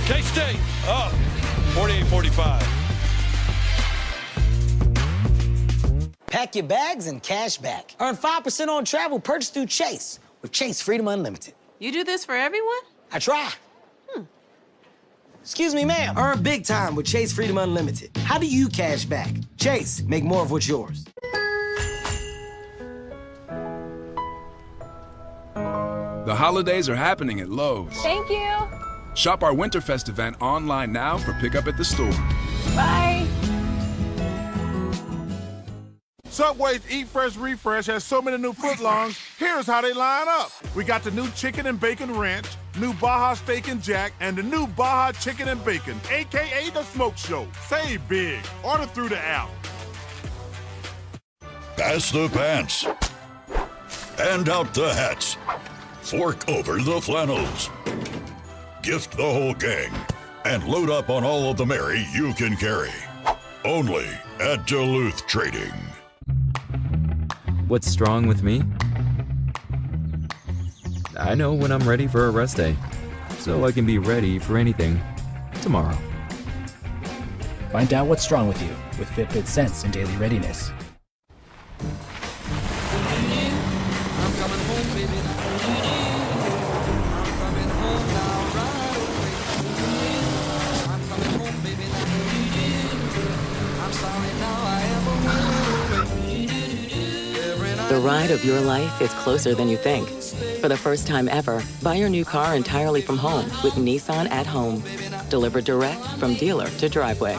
K-State up 48-45. Pack your bags and cash back. Earn 5% on travel purchased through Chase with Chase Freedom Unlimited. You do this for everyone? I try. Excuse me, ma'am. Earn big time with Chase Freedom Unlimited. How do you cash back? Chase, make more of what's yours. The holidays are happening at Lowe's. Thank you. Shop our Winterfest event online now for pickup at the store. Bye. Subway's Eat Fresh Refresh has so many new footlongs. Here's how they line up. We got the new Chicken and Bacon Ranch, new Baja Steak and Jack, and the new Baja Chicken and Bacon, a.k.a. The Smoke Show. Save big. Order through the app. Pass the pants. Hand out the hats. Fork over the flannels. Gift the whole gang. And load up on all of the merry you can carry. Only at Duluth Trading. What's strong with me? I know when I'm ready for a rest day, so I can be ready for anything tomorrow. Find out what's strong with you with Fitbit Sense and Daily Readiness. The ride of your life is closer than you think. For the first time ever, buy your new car entirely from home with Nissan at Home. Delivered direct from dealer to driveway.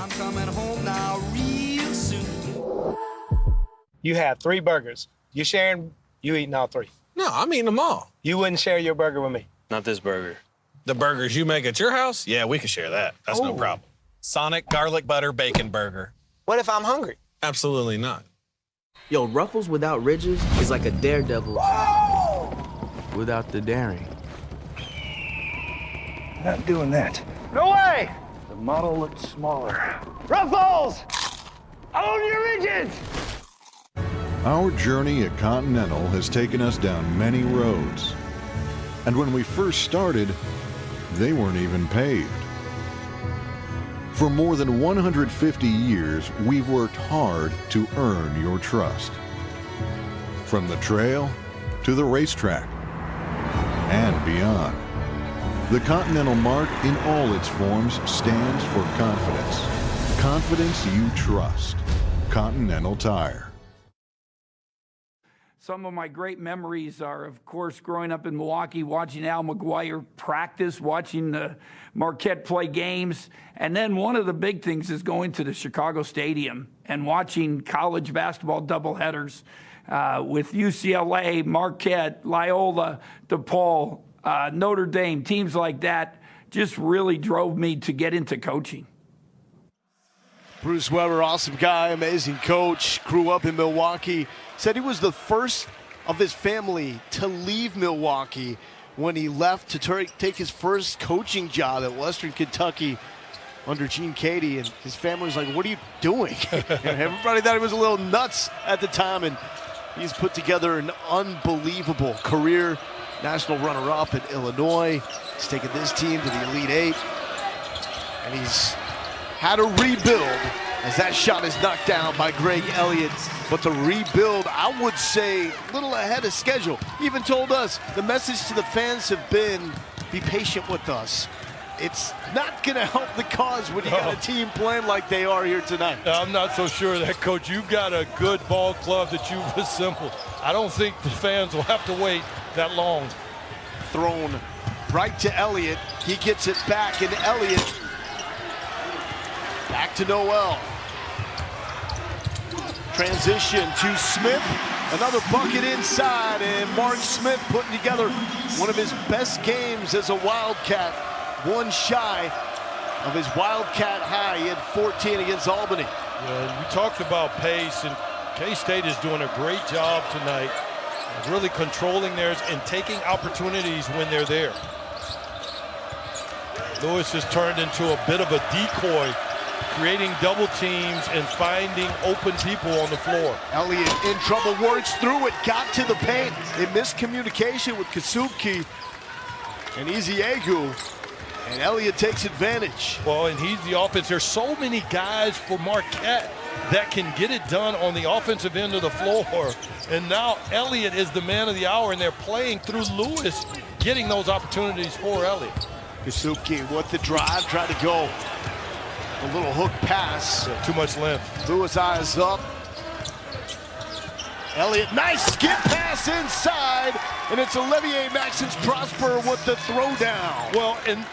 You have 3 burgers. You sharing, you eating all 3. No, I'm eating them all. You wouldn't share your burger with me? Not this burger. The burgers you make at your house? Yeah, we can share that. That's no problem. Sonic garlic butter bacon burger. What if I'm hungry? Absolutely not. Yo, Ruffles without ridges is like a daredevil without the daring. Not doing that. No way! The model looked smaller. Ruffles! Own your ridges! Our journey at Continental has taken us down many roads. And when we first started, they weren't even paved. For more than 150 years, we've worked hard to earn your trust. From the trail to the racetrack and beyond. The Continental mark in all its forms stands for confidence. Confidence you trust. Continental Tire. Some of my great memories are, of course, growing up in Milwaukee, watching Al McGuire practice, watching the Marquette play games. And then one of the big things is going to the Chicago Stadium and watching college basketball doubleheaders with UCLA, Marquette, Loyola, DePaul, Notre Dame, teams like that just really drove me to get into coaching. Bruce Weber, awesome guy, amazing coach, grew up in Milwaukee. Said he was the first of his family to leave Milwaukee when he left to take his first coaching job at Western Kentucky under Gene Cady. And his family was like, what are you doing? And everybody thought he was a little nuts at the time. And he's put together an unbelievable career. National runner-up at Illinois. He's taken this team to the Elite Eight. And he's had to rebuild as that shot is knocked down by Greg Elliott. But the rebuild, I would say, a little ahead of schedule. Even told us the message to the fans have been, be patient with us. It's not going to help the cause when you got a team playing like they are here tonight. I'm not so sure of that, Coach. You've got a good ball club that you've assembled. I don't think the fans will have to wait that long. Thrown right to Elliott. He gets it back, and Elliott back to Noel. Transition to Smith. Another bucket inside, and Mark Smith putting together one of his best games as a Wildcat. One shy of his Wildcat high. He had 14 against Albany. Yeah, we talked about pace, and K-State is doing a great job tonight of really controlling theirs and taking opportunities when they're there. Lewis has turned into a bit of a decoy, creating double teams and finding open people on the floor. Elliott in trouble, works through it, got to the paint. A miscommunication with Kasubki and Eziagu, and Elliott takes advantage. Well, and he's the offense. There's so many guys for Marquette that can get it done on the offensive end of the floor. And now Elliott is the man of the hour, and they're playing through Lewis, getting those opportunities for Elliott. Kasubki with the drive, tried to go. A little hook pass. Yeah, too much length. Lewis eyes up. Elliott, nice skip pass inside, and it's Olivier Maxence Prosper with the throwdown. Well, and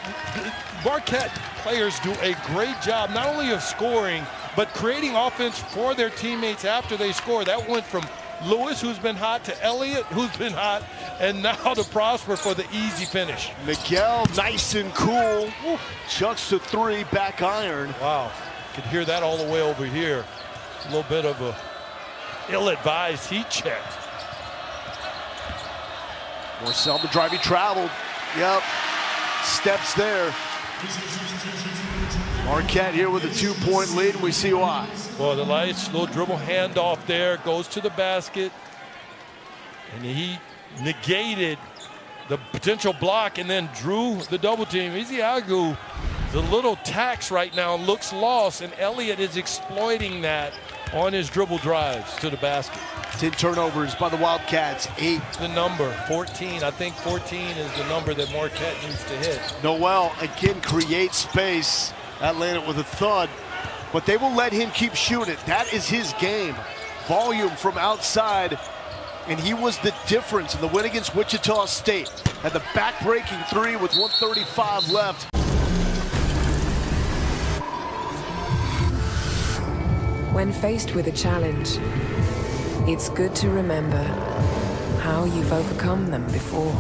Marquette players do a great job not only of scoring, but creating offense for their teammates after they score. That went from Lewis, who's been hot, to Elliott, who's been hot, and now to Prosper for the easy finish. Miguel, nice and cool. Chucks to three, back iron. Wow, could hear that all the way over here. A little bit of a ill-advised heat check. Marcel the drive, he traveled. Yep, steps there. Marquette here with a 2-point lead, and we see why. Well, the nice little dribble handoff there, goes to the basket, and he negated the potential block and then drew the double team. Eziagu, the little tax right now, looks lost, and Elliott is exploiting that on his dribble drives to the basket. 10 turnovers by the Wildcats, 8. The number, 14. I think 14 is the number that Marquette needs to hit. Noel again creates space. That landed with a thud, but they will let him keep shooting it. That is his game. Volume from outside, and he was the difference in the win against Wichita State. Had the back-breaking three with 1:35 left. When faced with a challenge, it's good to remember how you've overcome them before.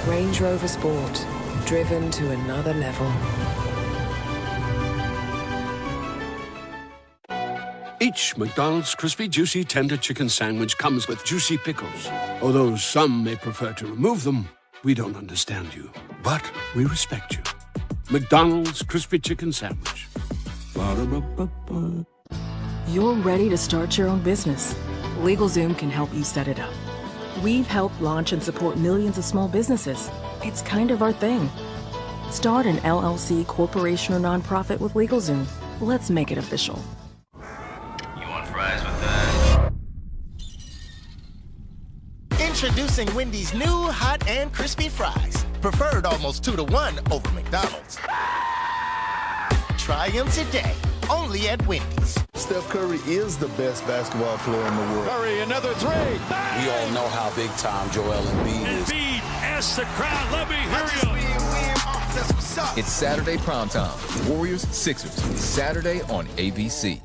Range Rover Sport, driven to another level. Each McDonald's crispy, juicy, tender chicken sandwich comes with juicy pickles. Although some may prefer to remove them, we don't understand you. But we respect you. McDonald's crispy chicken sandwich. Ba-da-ba-ba-ba. You're ready to start your own business. LegalZoom can help you set it up. We've helped launch and support millions of small businesses. It's kind of our thing. Start an LLC, corporation, or nonprofit with LegalZoom. Let's make it official. You want fries with that? Introducing Wendy's new hot and crispy fries. Preferred almost 2-to-1 over McDonald's. Try them today, only at Wendy's. Steph Curry is the best basketball player in the world. Curry, another three. We all know how big time Joel Embiid is. Embiid asks the crowd, let me hear you. It's Saturday primetime. Warriors, Sixers. Saturday on ABC.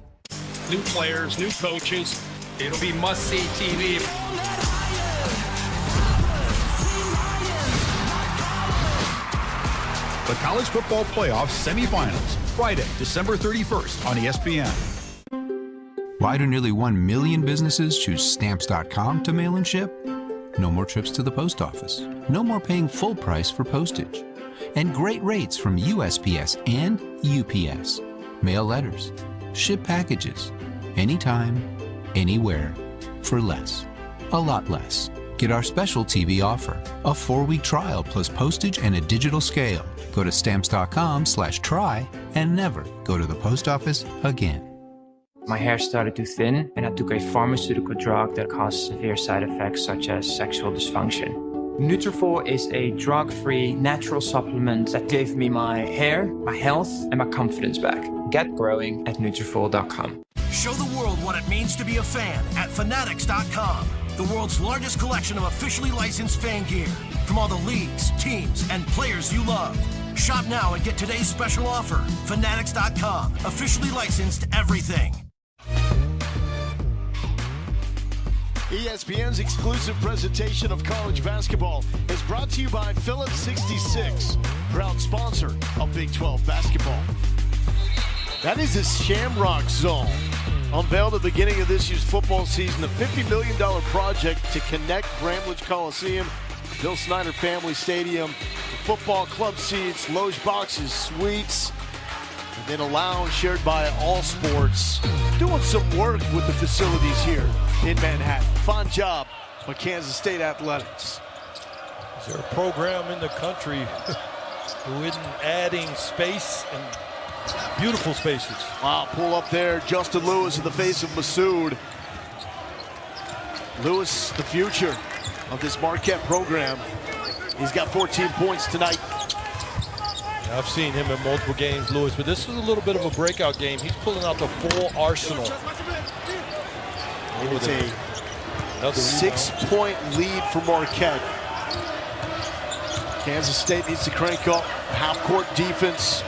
New players, new coaches. It'll be must-see TV. The College Football Playoff Semifinals, Friday, December 31st on ESPN. Why do nearly 1 million businesses choose Stamps.com to mail and ship? No more trips to the post office. No more paying full price for postage. And great rates from USPS and UPS. Mail letters. Ship packages. Anytime, anywhere. For less. A lot less. Get our special TV offer, a 4-week trial plus postage and a digital scale. Go to Stamps.com/try and never go to the post office again. My hair started to thin, and I took a pharmaceutical drug that caused severe side effects such as sexual dysfunction. Nutrafol is a drug-free, natural supplement that gave me my hair, my health, and my confidence back. Get growing at Nutrafol.com. Show the world what it means to be a fan at Fanatics.com. The world's largest collection of officially licensed fan gear from all the leagues, teams, and players you love. Shop now and get today's special offer. Fanatics.com. Officially licensed everything. ESPN's exclusive presentation of college basketball is brought to you by Phillips 66, proud sponsor of Big 12 basketball. That is the Shamrock Zone. Unveiled at the beginning of this year's football season, a $50 million project to connect Bramlage Coliseum, Bill Snyder Family Stadium, the football club seats, loge boxes, suites, and then a lounge shared by all sports. Doing some work with the facilities here in Manhattan. Fun job by Kansas State Athletics. Is there a program in the country who isn't adding space and beautiful spaces? Wow, pull up there. Justin Lewis in the face of Masood. Lewis, the future of this Marquette program. He's got 14 points tonight. I've seen him in multiple games, Lewis, but this is a little bit of a breakout game. He's pulling out the full arsenal. It's a 6-point lead for Marquette. Kansas State needs to crank up half-court defense.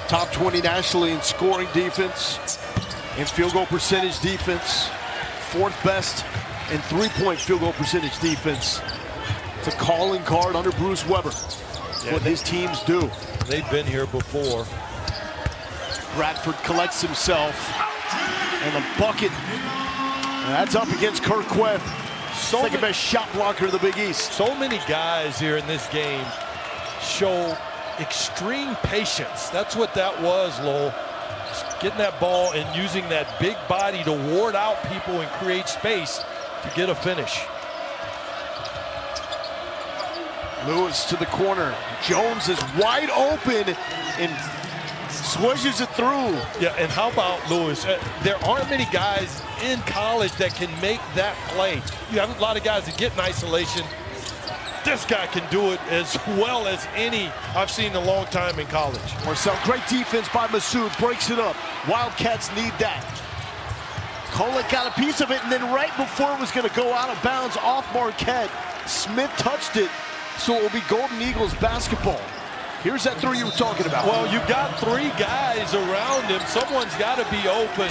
Top 20 nationally in scoring defense and field goal percentage defense. 4th best in 3-point field goal percentage defense. It's a calling card under Bruce Weber. It's what his teams do. They've been here before. Bradford collects himself and the bucket. And that's up against Kirk Queth. Second best shot blocker in the Big East. So many guys here in this game show extreme patience. That's what that was, Lowell. Just getting that ball and using that big body to ward out people and create space to get a finish. Lewis to the corner. Jones is wide open and swishes it through. Yeah, and how about Lewis? There aren't many guys in college that can make that play. You have a lot of guys that get in isolation. This guy can do it as well as any I've seen in a long time in college. Marcel, great defense by Masood, breaks it up. Wildcats need that. Kolek got a piece of it, and then right before it was going to go out of bounds off Marquette, Smith touched it, so it will be Golden Eagles basketball. Here's that three you were talking about. Well, you've got 3 guys around him. Someone's got to be open,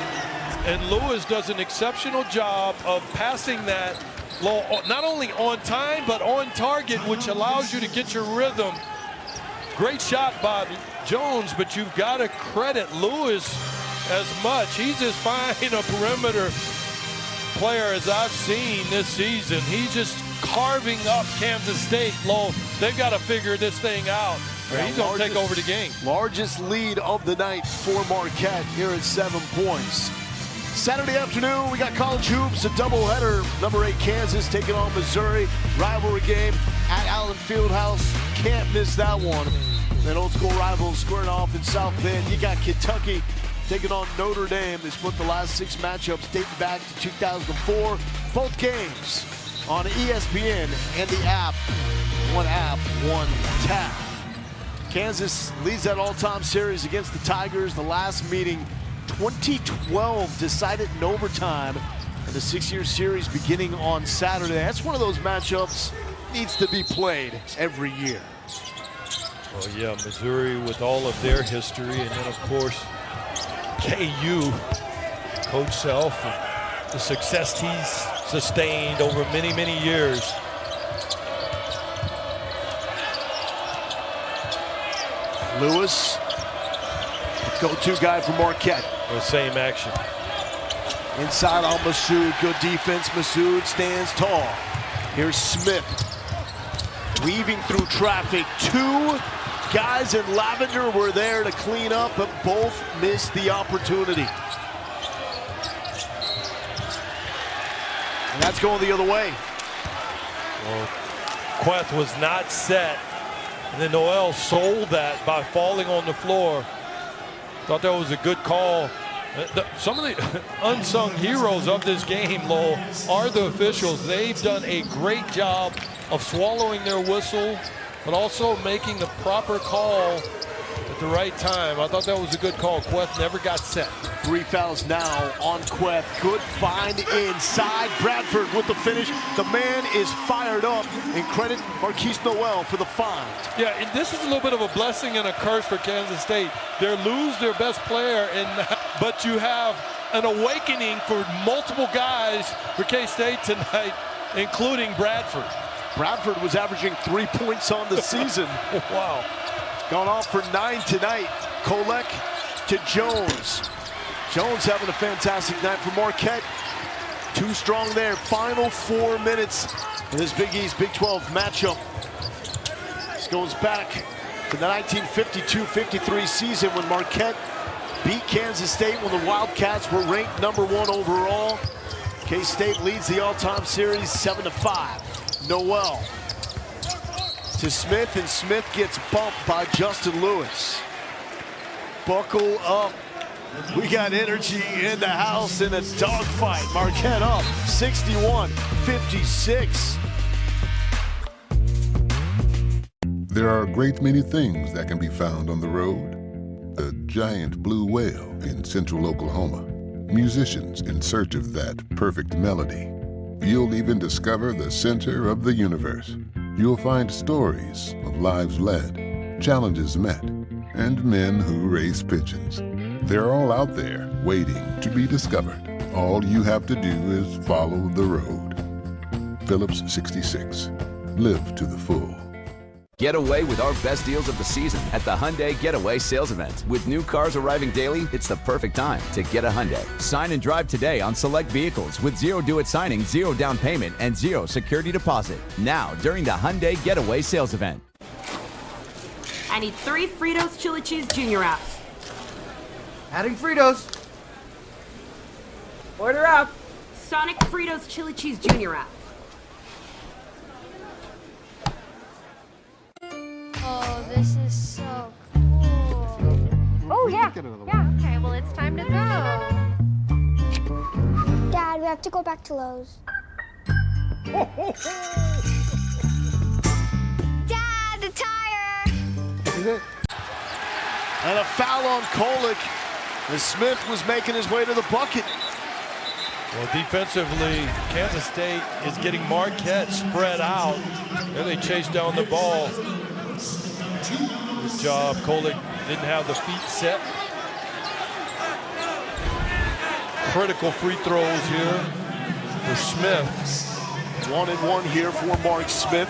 and Lewis does an exceptional job of passing that not only on time, but on target, which allows you to get your rhythm. Great shot by Jones, but you've got to credit Lewis as much. He's as fine a perimeter player as I've seen this season. He's just carving up Kansas State. They've got to figure this thing out. He's going to take over the game. Largest lead of the night for Marquette here at 7 points. Saturday afternoon, we got college hoops, a doubleheader. Number 8 Kansas taking on Missouri. Rivalry game at Allen Fieldhouse. Can't miss that one. Then old school rivals squaring off in South Bend. You got Kentucky taking on Notre Dame. They split the last 6 matchups dating back to 2004. Both games on ESPN and the app. One app, one tap. Kansas leads that all-time series against the Tigers. The last meeting, 2012, decided in overtime. And the 6-year series beginning on Saturday. That's one of those matchups needs to be played every year. Well, yeah, Missouri with all of their history, and then, of course, KU, Coach Self, and the success he's sustained over many, many years. Lewis, go-to guy for Marquette. The same action. Inside on Masood, good defense. Masood stands tall. Here's Smith, weaving through traffic. 2 guys in lavender were there to clean up, but both missed the opportunity. And that's going the other way. Well, Queth was not set, and then Noel sold that by falling on the floor. Thought that was a good call. Some of the unsung heroes of this game, Lowell, are the officials. They've done a great job of swallowing their whistle, but also making the proper call at the right time. I thought that was a good call. Queth never got set. 3 fouls now on Queth. Good find inside. Bradford with the finish. The man is fired up, and credit Marquise Noel for the find. Yeah, and this is a little bit of a blessing and a curse for Kansas State. They lose their best player, but you have an awakening for multiple guys for K-State tonight, including Bradford. Bradford was averaging 3 points on the season. Wow. Gone off for 9 tonight. Kolek to Jones. Jones having a fantastic night for Marquette. Too strong there. Final 4 minutes in this Big East Big 12 matchup. This goes back to the 1952-53 season when Marquette beat Kansas State when the Wildcats were ranked #1 overall. K-State leads the all-time series 7-5. Noel to Smith, and Smith gets bumped by Justin Lewis. Buckle up. We got energy in the house in a dogfight. Marquette up 61-56. There are a great many things that can be found on the road. A giant blue whale in central Oklahoma. Musicians in search of that perfect melody. You'll even discover the center of the universe. You'll find stories of lives led, challenges met, and men who raise pigeons. They're all out there waiting to be discovered. All you have to do is follow the road. Phillips 66. Live to the full. Get away with our best deals of the season at the Hyundai Getaway Sales Event. With new cars arriving daily, it's the perfect time to get a Hyundai. Sign and drive today on select vehicles with zero due-it signing, zero down payment, and zero security deposit. Now, during the Hyundai Getaway Sales Event. I need 3 Fritos Chili Cheese Junior Wraps. Adding Fritos. Order up. Sonic Fritos Chili Cheese Junior Wrap. Oh, this is so cool. Oh, yeah. Yeah, okay, well, it's time to go. Dad, we have to go back to Lowe's. Dad, the tire! And a foul on Kolek as Smith was making his way to the bucket. Well, defensively, Kansas State is getting Marquette spread out. There they chase down the ball. Good job. Kolek didn't have the feet set. Critical free throws here for Smith. 1-and-1 here for Mark Smith.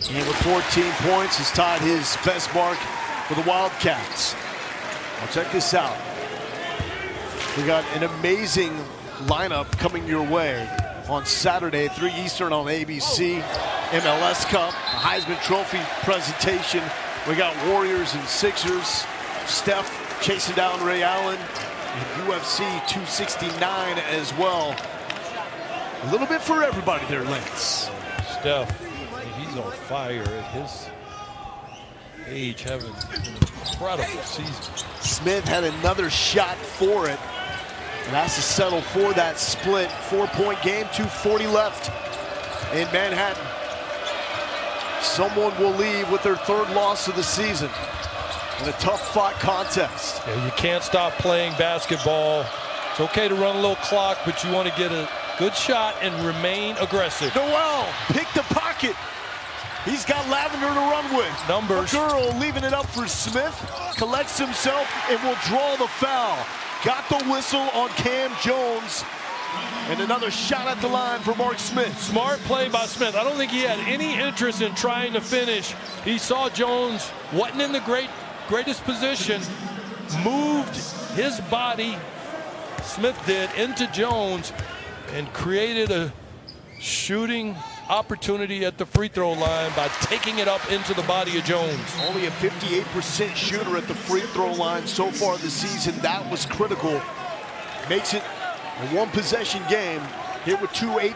And with 14 points, has tied his best mark for the Wildcats. Now check this out. We got an amazing lineup coming your way on Saturday, 3 Eastern on ABC. MLS Cup, a Heisman Trophy presentation. We got Warriors and Sixers. Steph chasing down Ray Allen. And UFC 269 as well. A little bit for everybody there, Lance. Steph, he's on fire at his age, having an incredible season. Smith had another shot for it. And has to settle for that split. 4-point game, 2:40 left in Manhattan. Someone will leave with their 3rd loss of the season in a tough-fought contest. Yeah, you can't stop playing basketball. It's okay to run a little clock, but you want to get a good shot and remain aggressive. Noel, pick the pocket. He's got Lavender to run with. Numbers. Girl leaving it up for Smith. Collects himself and will draw the foul. Got the whistle on Cam Jones. And another shot at the line for Mark Smith. Smart play by Smith. I don't think he had any interest in trying to finish. He saw Jones wasn't in the greatest position. Moved his body, Smith did, into Jones and created a shooting opportunity at the free throw line by taking it up into the body of Jones. Only a 58% shooter at the free throw line so far this season. That was critical. Makes it a one-possession game. Hit with 2 8